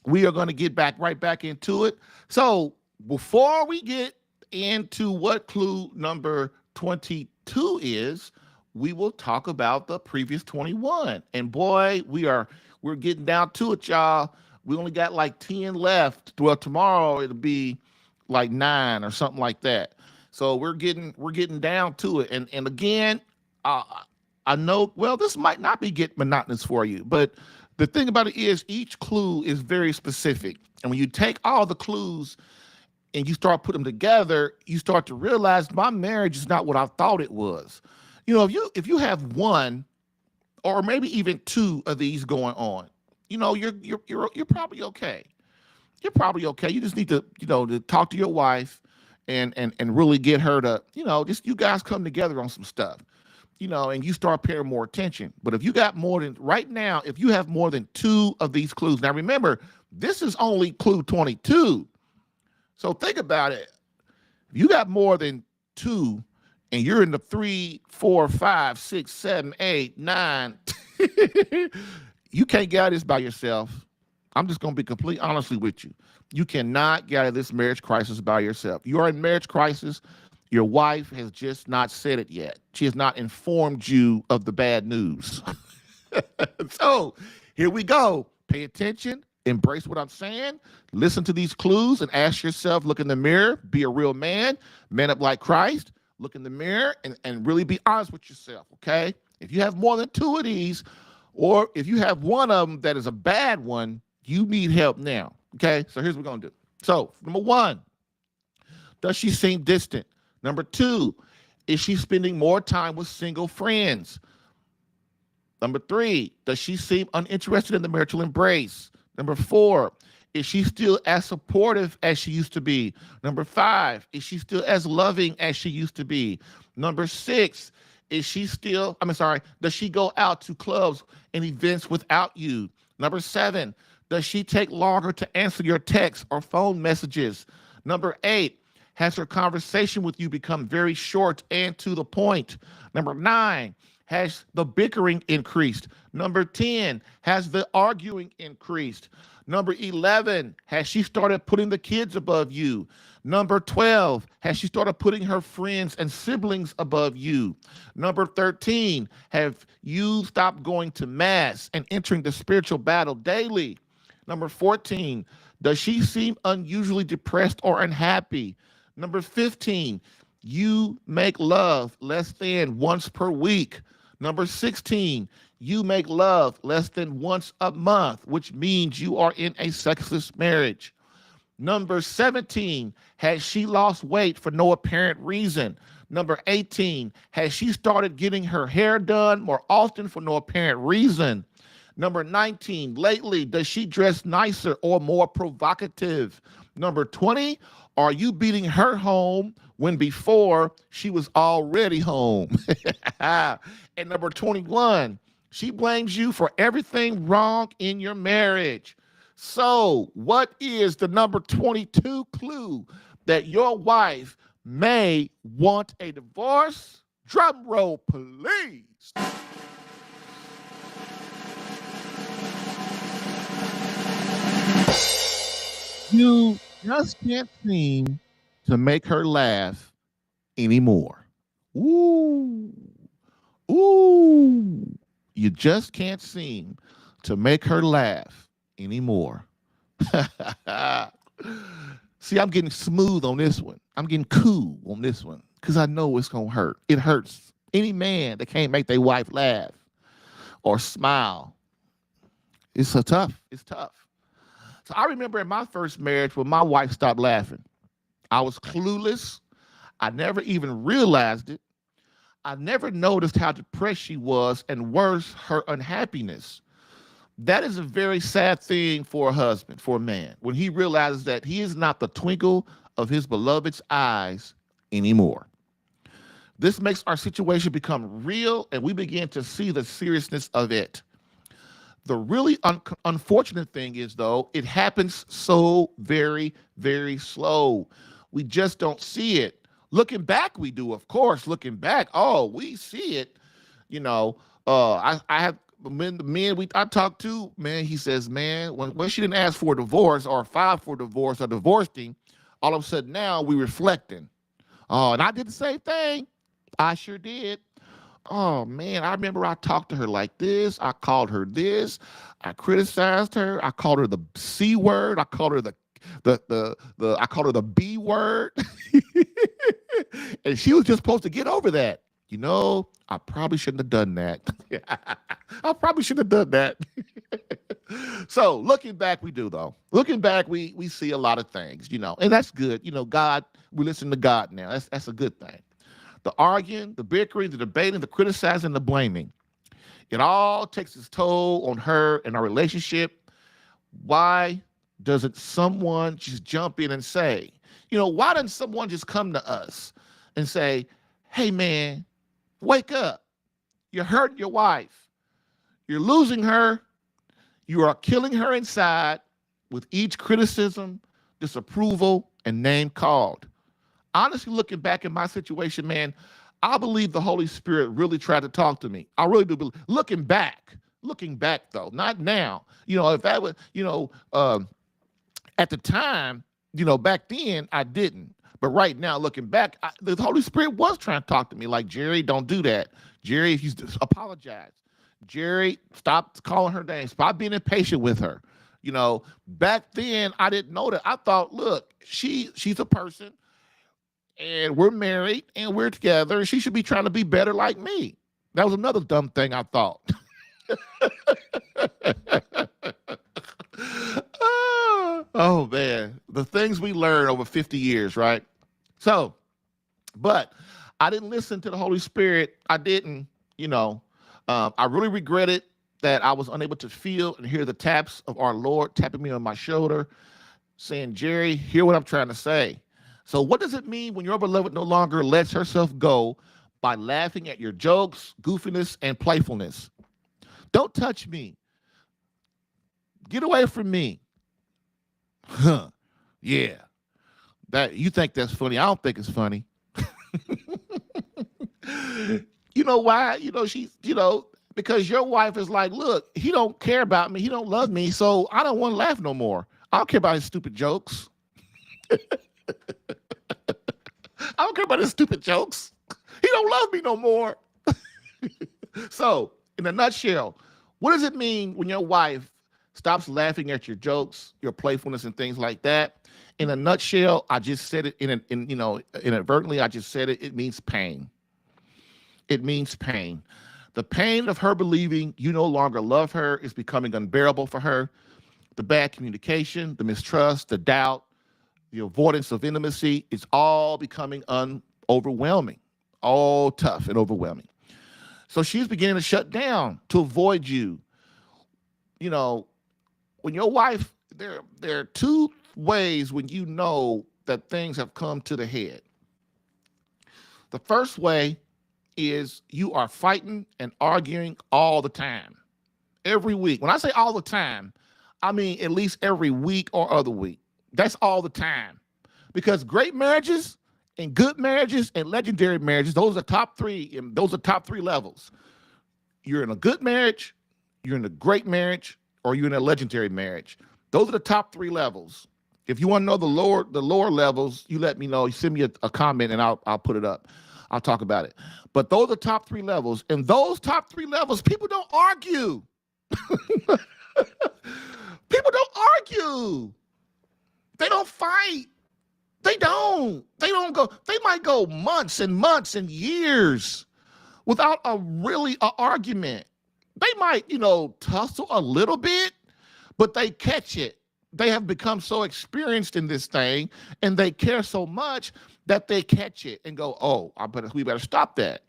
we are going to get right back into it. So before we get into what clue number 22 is, we will talk about the previous 21. And boy, we're getting down to it, y'all. We only got like 10 left. Well, tomorrow it'll be like 9 or something like that. So we're getting down to it. And again, I know, well, this might not be get monotonous for you, but the thing about it is each clue is very specific. And when you take all the clues and you start putting them together, you start to realize my marriage is not what I thought it was. If you have one or maybe even 2 of these going on, you're probably okay. You're probably okay. You just need to, to talk to your wife and really get her to, just you guys come together on some stuff. And you start paying more attention. But if you got if you have more than 2 of these clues, now remember, this is only clue 22. So think about it. If you got more than 2 and you're in the 3, 4, 5, 6, 7, 8, 9, you can't get out of this by yourself. I'm just going to be completely honestly with you. You cannot get out of this marriage crisis by yourself. You are in marriage crisis. Your wife has just not said it yet. She has not informed you of the bad news. So here we go. Pay attention. Embrace what I'm saying. Listen to these clues and ask yourself, look in the mirror, be a real man up like Christ. Look in the mirror and really be honest with yourself, okay? If you have more than 2 of these, or if you have one of them that is a bad one, you need help now, okay? So here's what we're going to do. So number 1, does she seem distant? Number 2, is she spending more time with single friends? Number 3, does she seem uninterested in the marital embrace? Number 4, is she still as supportive as she used to be? Number 5, is she still as loving as she used to be? Number 6, does she go out to clubs and events without you? Number 7, does she take longer to answer your texts or phone messages? Number 8, has her conversation with you become very short and to the point? Number 9, has the bickering increased? Number 10, has the arguing increased? Number 11, has she started putting the kids above you? Number 12, has she started putting her friends and siblings above you? Number 13, have you stopped going to mass and entering the spiritual battle daily? Number 14, does she seem unusually depressed or unhappy? Number 15, you make love less than once per week. Number 16, you make love less than once a month, which means you are in a sexless marriage. Number 17, has she lost weight for no apparent reason? Number 18, has she started getting her hair done more often for no apparent reason? Number 19, lately, does she dress nicer or more provocative? Number 20, are you beating her home when before she was already home? And number 21, she blames you for everything wrong in your marriage. So what is the number 22 clue that your wife may want a divorce? Drum roll, please. You just can't seem to make her laugh anymore. Ooh. You just can't seem to make her laugh anymore. See, I'm getting smooth on this one. I'm getting cool on this one because I know it's going to hurt. It hurts. Any man that can't make their wife laugh or smile, it's tough. It's tough. So I remember in my first marriage when my wife stopped laughing. I was clueless. I never even realized it. I never noticed how depressed she was, and worse, her unhappiness. That is a very sad thing for a husband, for a man, when he realizes that he is not the twinkle of his beloved's eyes anymore. This makes our situation become real, and we begin to see the seriousness of it. The really unfortunate thing is, though, it happens so very, very slow. We just don't see it. Looking back, we do, of course. Looking back, oh, we see it. You know, I have the men I talked to, man, he says, man, when she didn't ask for a divorce or filed for divorce or divorced him, all of a sudden now we reflecting. Oh, and I did the same thing. I sure did. Oh man, I remember I talked to her like this. I called her this. I criticized her. I called her the C word. I called her I called her the B word. And she was just supposed to get over that. You know, I probably shouldn't have done that. I probably shouldn't have done that. So looking back, we do though. Looking back, we see a lot of things, you know, and that's good. You know, God, we listen to God now. That's a good thing. The arguing, the bickering, the debating, the criticizing, the blaming. It all takes its toll on her and our relationship. Why doesn't someone just jump in and say, you know, why doesn't someone just come to us and say, hey, man, wake up. You're hurting your wife. You're losing her. You are killing her inside with each criticism, disapproval, and name called. Honestly, looking back at my situation, man, I believe the Holy Spirit really tried to talk to me. I really do believe. Looking back though, not now. You know, if that was, you know, at the time, you know, back then I didn't. But right now, looking back, the Holy Spirit was trying to talk to me like, Jerry, don't do that. Jerry, if you apologize. Jerry, stop calling her names. Stop being impatient with her. You know, back then I didn't know that. I thought, look, she's a person. And we're married and we're together. And she should be trying to be better like me. That was another dumb thing I thought. Oh, man. The things we learn over 50 years, right? So, but I didn't listen to the Holy Spirit. I didn't, you know. I really regretted that I was unable to feel and hear the taps of our Lord tapping me on my shoulder, saying, Jerry, hear what I'm trying to say. So what does it mean when your beloved no longer lets herself go by laughing at your jokes, goofiness, and playfulness? Don't touch me. Get away from me. Huh. Yeah. That you think that's funny. I don't think it's funny. You know why? You know, because your wife is like, look, he don't care about me. He don't love me. So I don't want to laugh no more. I don't care about his stupid jokes. I don't care about his stupid jokes. He don't love me no more. So, in a nutshell, what does it mean when your wife stops laughing at your jokes, your playfulness, and things like that? In a nutshell, I just said it inadvertently. I just said it. It means pain. It means pain. The pain of her believing you no longer love her is becoming unbearable for her. The bad communication, the mistrust, the doubt, the avoidance of intimacy, it's all becoming overwhelming, all tough and overwhelming. So she's beginning to shut down to avoid you. You know, when your wife, there are two ways when you know that things have come to the head. The first way is you are fighting and arguing all the time, every week. When I say all the time, I mean at least every week or other week. That's all the time. Because great marriages and good marriages and legendary marriages, those are top three, and those are top three levels. You're in a good marriage, you're in a great marriage, or you're in a legendary marriage. Those are the top three levels. If you want to know the lower levels, you let me know. You send me a comment and I'll put it up. I'll talk about it. But those are top three levels. And those top three levels, people don't argue. People don't do. They don't fight. They don't go. They might go months and months and years without an argument. They might, tussle a little bit, but they catch it. They have become so experienced in this thing, and they care so much that they catch it and go, "Oh, we better stop that."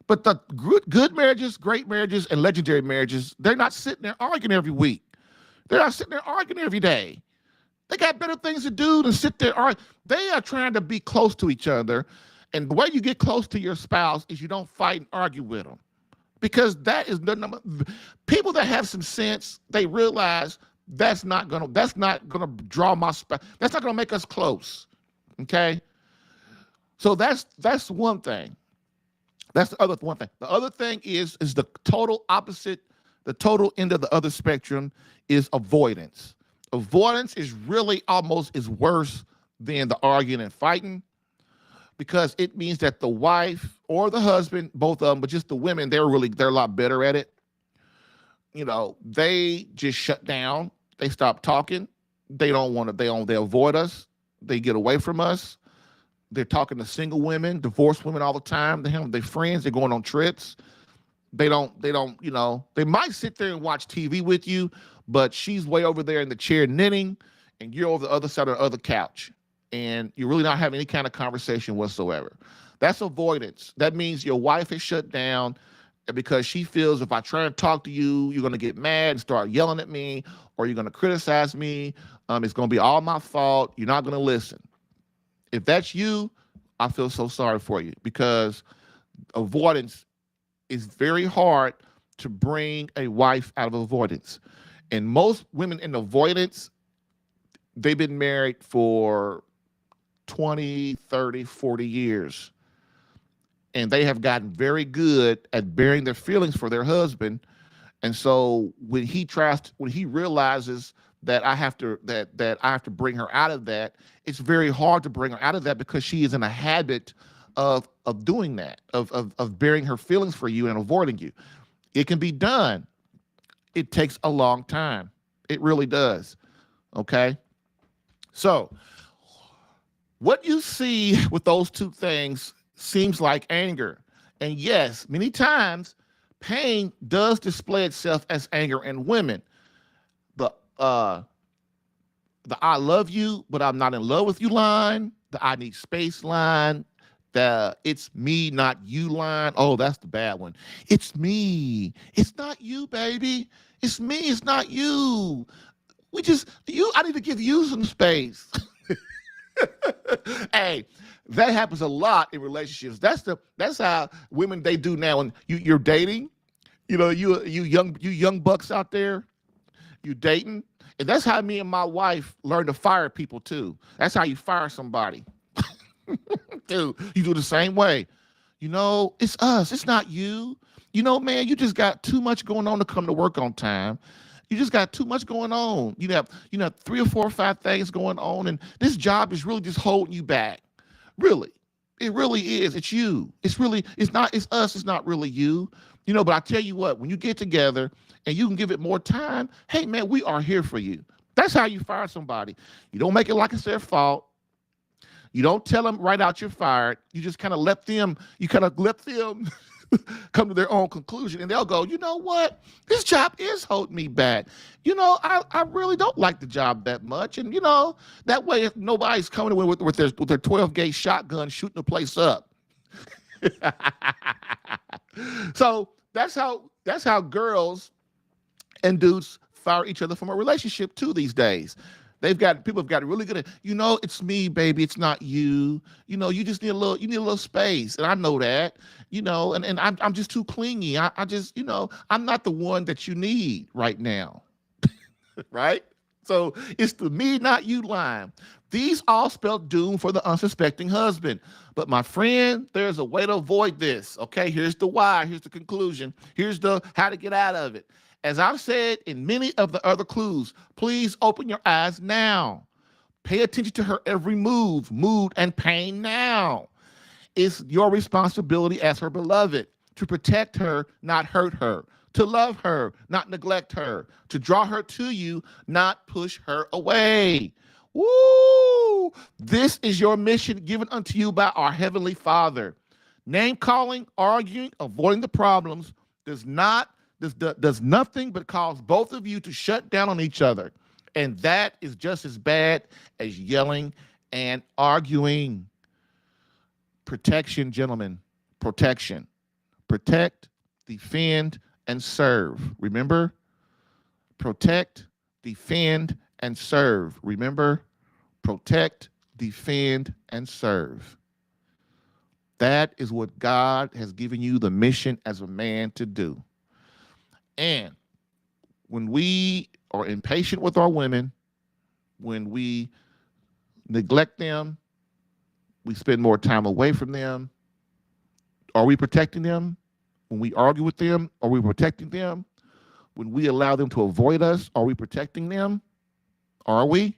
But the good marriages, great marriages, and legendary marriages, they're not sitting there arguing every week. They're not sitting there arguing every day. They got better things to do than sit there argue. They are trying to be close to each other, and the way you get close to your spouse is you don't fight and argue with them, because that is the number. People that have some sense, they realize that's not gonna draw my spouse. That's not gonna make us close. Okay, so that's one thing. That's the other one thing. The other thing is the total opposite. The total end of the other spectrum is avoidance. Avoidance is really almost is worse than the arguing and fighting, because it means that the wife or the husband, both of them, but just the women, they're a lot better at it. They just shut down. They stop talking. They avoid us. They get away from us. They're talking to single women, divorced women all the time. They're friends. They're going on trips. They might sit there and watch TV with you, but she's way over there in the chair knitting, and you're over the other side of the other couch, and you're really not having any kind of conversation whatsoever. That's avoidance. That means your wife is shut down because she feels if I try and talk to you, you're going to get mad and start yelling at me, or you're going to criticize me. It's going to be all my fault. You're not going to listen. If that's you, I feel so sorry for you, because avoidance is very hard to bring a wife out of avoidance. And most women in avoidance, they've been married for 20, 30, 40 years. And they have gotten very good at bearing their feelings for their husband. And so when he realizes that I have to bring her out of that, it's very hard to bring her out of that, because she is in a habit of doing that, of bearing her feelings for you and avoiding you. It can be done. It takes a long time. It really does. Okay? So what you see with those two things seems like anger. And yes, many times pain does display itself as anger in women. The I love you, but I'm not in love with you line, the I need space line, the it's me, not you line. Oh, that's the bad one. It's me. It's not you, baby. It's me. It's not you. I need to give you some space. Hey, that happens a lot in relationships. That's how women, they do now. When you're dating, you young bucks out there, you dating. And that's how me and my wife learned to fire people too. That's how you fire somebody. Dude, you do the same way. It's us. It's not you. Man, you just got too much going on to come to work on time. You just got too much going on. You have 3 or 4 or 5 things going on, and this job is really just holding you back. Really. It really is. It's you. It's us. It's not really you. But I tell you what, when you get together and you can give it more time, hey man, we are here for you. That's how you fire somebody. You don't make it like it's their fault. You don't tell them right out you're fired. You just kind of let them come to their own conclusion, and they'll go, you know what? This job is holding me back. I really don't like the job that much. And, that way if nobody's coming in with their 12-gauge shotgun shooting the place up. So that's how girls and dudes fire each other from a relationship too these days. People have got really good at, it's me, baby. It's not you. You just need a little space. And I know that, and I'm just too clingy. I just, I'm not the one that you need right now. Right? So it's the me, not you line. These all spell doom for the unsuspecting husband. But my friend, there's a way to avoid this. Okay, here's the why. Here's the conclusion. Here's the how to get out of it. As I've said in many of the other clues, please open your eyes now. Pay attention to her every move, mood, and pain now. It's your responsibility as her beloved to protect her, not hurt her, to love her, not neglect her, to draw her to you, not push her away. Woo! This is your mission given unto you by our Heavenly Father. Name calling, arguing, avoiding the problems does nothing but cause both of you to shut down on each other. And that is just as bad as yelling and arguing. Protection, gentlemen. Protection. Protect, defend, and serve. Remember? Protect, defend, and serve. Remember? Protect, defend, and serve. That is what God has given you the mission as a man to do. And when we are impatient with our women, when we neglect them, we spend more time away from them. Are we protecting them? When we argue with them, are we protecting them? When we allow them to avoid us, are we protecting them? Are we?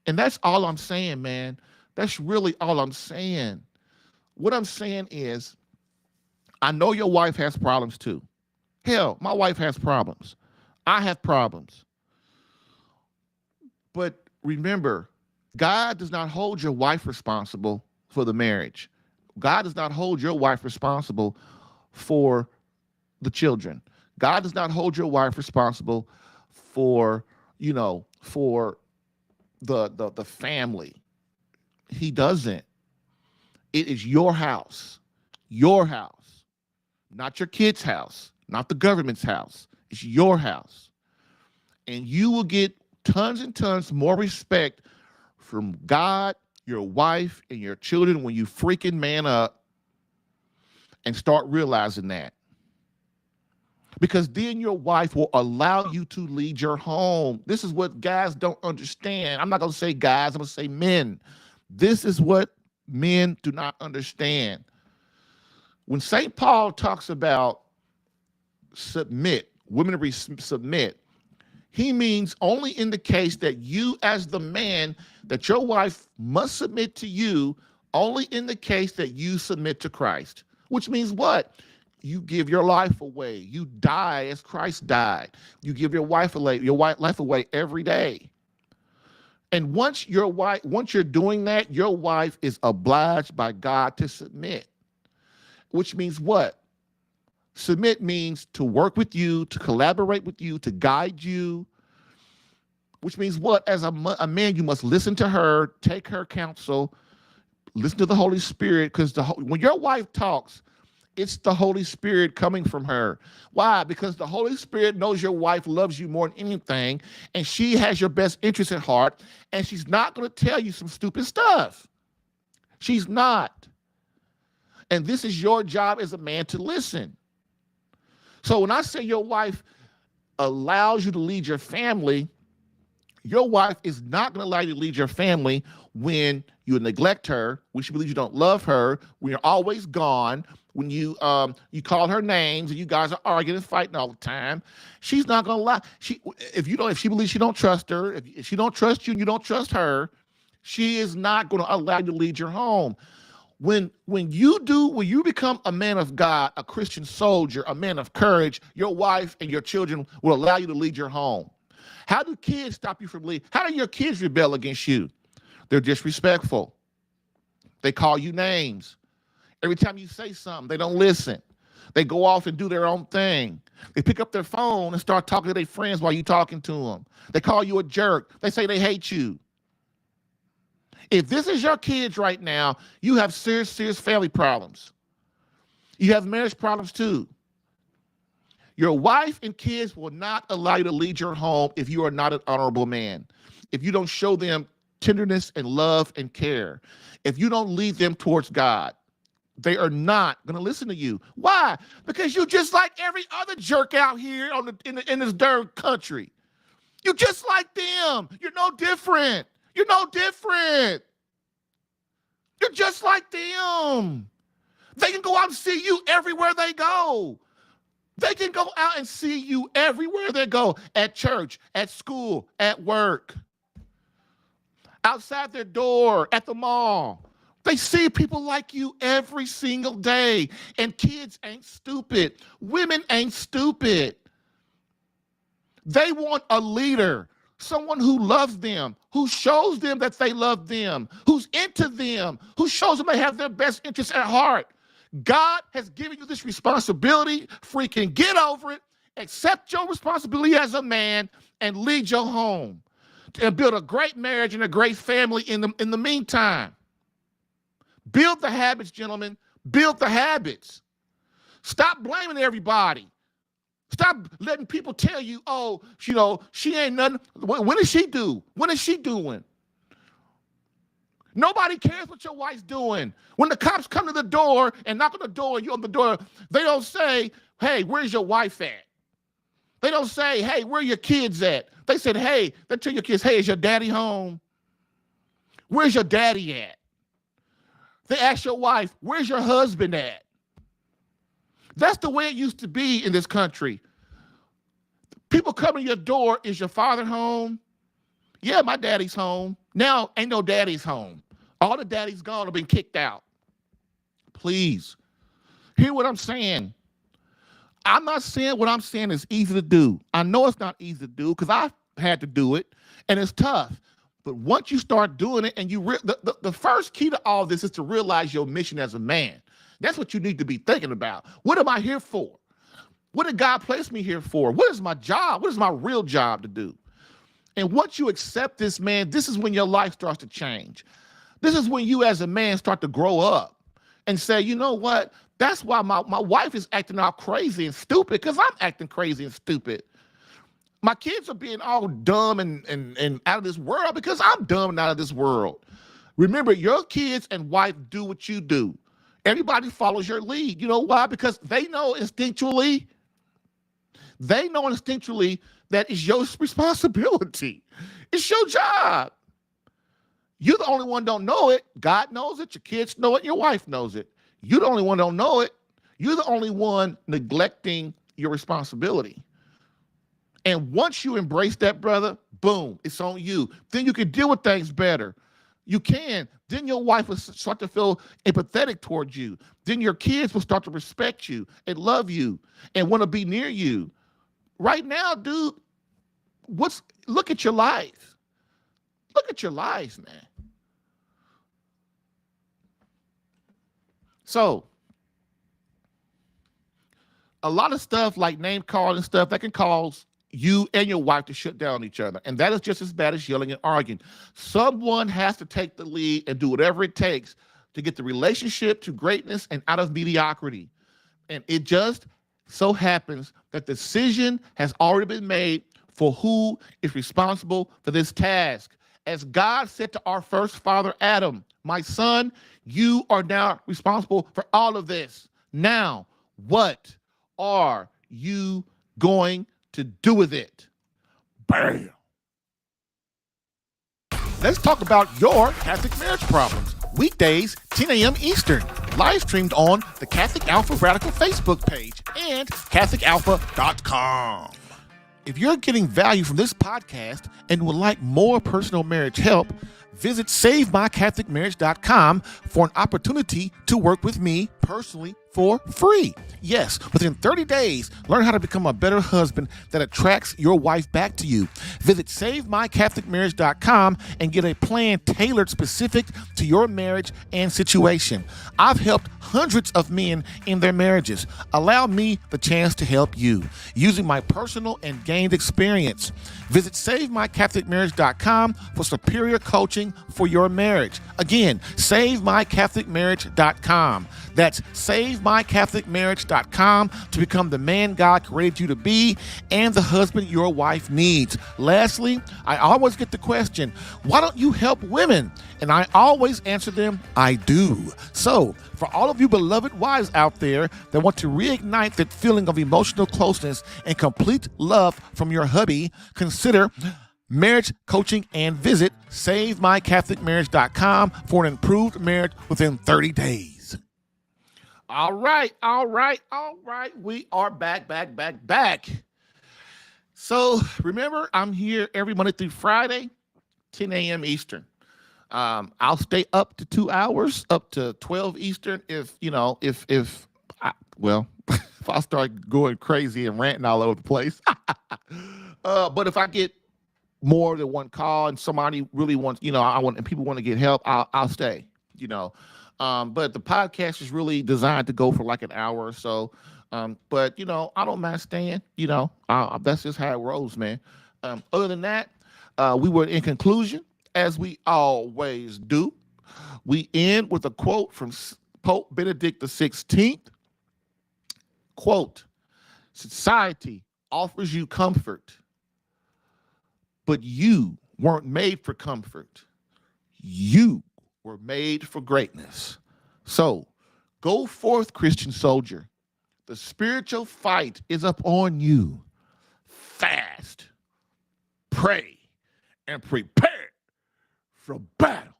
And that's all I'm saying, man. That's really all I'm saying. What I'm saying is, I know your wife has problems too. Hell, my wife has problems. I have problems. But remember, God does not hold your wife responsible for the marriage. God does not hold your wife responsible for the children. God does not hold your wife responsible for, for the family. He doesn't. It is your house, not your kid's house, not the government's house. It's your house. And you will get tons and tons more respect from God, your wife, and your children when you freaking man up and start realizing that. Because then your wife will allow you to lead your home. This is what guys don't understand. I'm not going to say guys, I'm going to say men. This is what men do not understand. When St. Paul talks about submit, women submit, he means only in the case that you as the man, that your wife must submit to you, only in the case that you submit to Christ. Which means what? You give your life away. You die as Christ died. You give your life away every day. And once you're doing that, your wife is obliged by God to submit. Which means what? Submit means to work with you, to collaborate with you, to guide you. Which means what? As a man, you must listen to her, take her counsel, listen to the Holy Spirit, because when your wife talks, it's the Holy Spirit coming from her. Why? Because the Holy Spirit knows your wife loves you more than anything, and she has your best interest at heart, and she's not going to tell you some stupid stuff. She's not. And this is your job as a man to listen. So when I say your wife allows you to lead your family, your wife is not going to allow you to lead your family when you neglect her, when she believes you don't love her, when you're always gone, when you call her names and you guys are arguing and fighting all the time. She's not going to allow. If she believes you don't trust her, if she don't trust you and you don't trust her, she is not going to allow you to lead your home. When you become a man of God, a Christian soldier, a man of courage, your wife and your children will allow you to lead your home. How do kids stop you from leading? How do your kids rebel against you? They're disrespectful. They call you names. Every time you say something, they don't listen. They go off and do their own thing. They pick up their phone and start talking to their friends while you're talking to them. They call you a jerk. They say they hate you. If this is your kids right now, you have serious, serious family problems. You have marriage problems too. Your wife and kids will not allow you to lead your home if you are not an honorable man. If you don't show them tenderness and love and care. If you don't lead them towards God, they are not going to listen to you. Why? Because you're just like every other jerk out here in this darn country. You're just like them. You're no different. You're no different. You're just like them. They can go out and see you everywhere they go. They can go out and see you everywhere they go, at church, at school, at work, outside their door, at the mall. They see people like you every single day. And kids ain't stupid. Women ain't stupid. They want a leader, someone who loves them, who shows them that they love them, who's into them, who shows them they have their best interests at heart. God has given you this responsibility. Freaking get over it. Accept your responsibility as a man and lead your home and build a great marriage and a great family in the meantime. Build the habits, gentlemen. Build the habits. Stop blaming everybody. Stop letting people tell you, oh, she ain't nothing. When is she due? When is she doing? Nobody cares what your wife's doing. When the cops come to the door and knock on the door and you open the door, they don't say, hey, where's your wife at? They don't say, hey, where are your kids at? They said, hey, they tell your kids, hey, is your daddy home? Where's your daddy at? They ask your wife, where's your husband at? That's the way it used to be in this country. People come to your door, is your father home? Yeah, my daddy's home. Now, ain't no daddy's home. All the daddies gone have been kicked out. Please, hear what I'm saying. I'm not saying what I'm saying is easy to do. I know it's not easy to do because I've had to do it, and it's tough. But once you start doing it, and the first key to all this is to realize your mission as a man. That's what you need to be thinking about. What am I here for? What did God place me here for? What is my job? What is my real job to do? And once you accept this, man, this is when your life starts to change. This is when you as a man start to grow up and say, you know what? That's why my wife is acting all crazy and stupid, because I'm acting crazy and stupid. My kids are being all dumb and out of this world because I'm dumb and out of this world. Remember, your kids and wife do what you do. Everybody follows your lead. You know why? Because they know instinctually that it's your responsibility. It's your job. You're the only one don't know it. God knows it. Your kids know it. Your wife knows it. You're the only one don't know it. You're the only one neglecting your responsibility. And once you embrace that, brother, boom, it's on you. Then you can deal with things better. You can. Then your wife will start to feel empathetic towards you. Then your kids will start to respect you and love you and want to be near you. Right now, dude, look at your life. Look at your life, man. So, a lot of stuff like name calling and stuff that can cause you and your wife to shut down each other. And that is just as bad as yelling and arguing. Someone has to take the lead and do whatever it takes to get the relationship to greatness and out of mediocrity. And it just so happens that the decision has already been made for who is responsible for this task. As God said to our first father, Adam, my son, you are now responsible for all of this. Now, what are you going to do with it? Bam. Let's talk about your Catholic marriage problems. Weekdays, 10 a.m. Eastern. Live streamed on the Catholic Alpha Radical Facebook page and CatholicAlpha.com. If you're getting value from this podcast and would like more personal marriage help, visit SaveMyCatholicMarriage.com for an opportunity to work with me personally for free. Yes, within 30 days, learn how to become a better husband that attracts your wife back to you. Visit SaveMyCatholicMarriage.com and get a plan tailored specific to your marriage and situation. I've helped hundreds of men in their marriages. Allow me the chance to help you using my personal and gained experience. Visit SaveMyCatholicMarriage.com for superior coaching for your marriage. Again, SaveMyCatholicMarriage.com. That's SaveMyCatholicMarriage.com to become the man God created you to be and the husband your wife needs. Lastly, I always get the question, why don't you help women? And I always answer them, I do. So, for all of you beloved wives out there that want to reignite that feeling of emotional closeness and complete love from your hubby, consider marriage coaching and visit SaveMyCatholicMarriage.com for an improved marriage within 30 days. All right. We are back. So remember, I'm here every Monday through Friday, 10 a.m. Eastern. I'll stay up to 2 hours, up to 12 Eastern. If if I start going crazy and ranting all over the place. But if I get more than one call and somebody really wants, and people want to get help, I'll stay. But the podcast is really designed to go for like an hour or so. But I don't mind staying. That's just how it rolls, man. Other than that, we were in conclusion, as we always do. We end with a quote from Pope Benedict XVI. Quote, society offers you comfort, but you weren't made for comfort. You were made for greatness. So go forth, Christian soldier. The spiritual fight is up on you. Fast, pray, and prepare for battle.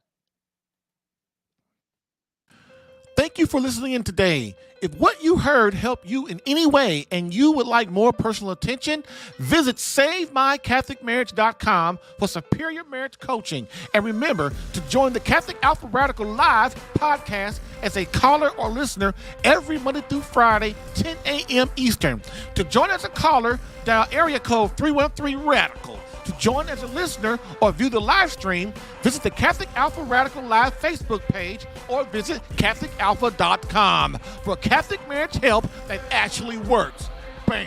Thank you for listening in today. If what you heard helped you in any way and you would like more personal attention, visit SaveMyCatholicMarriage.com for superior marriage coaching. And remember to join the Catholic Alpha Radical Live podcast as a caller or listener every Monday through Friday, 10 a.m. Eastern. To join as a caller, dial area code 313-RADICAL. To join as a listener or view the live stream, visit the Catholic Alpha Radical Live Facebook page or visit CatholicAlpha.com for Catholic marriage help that actually works. Bam.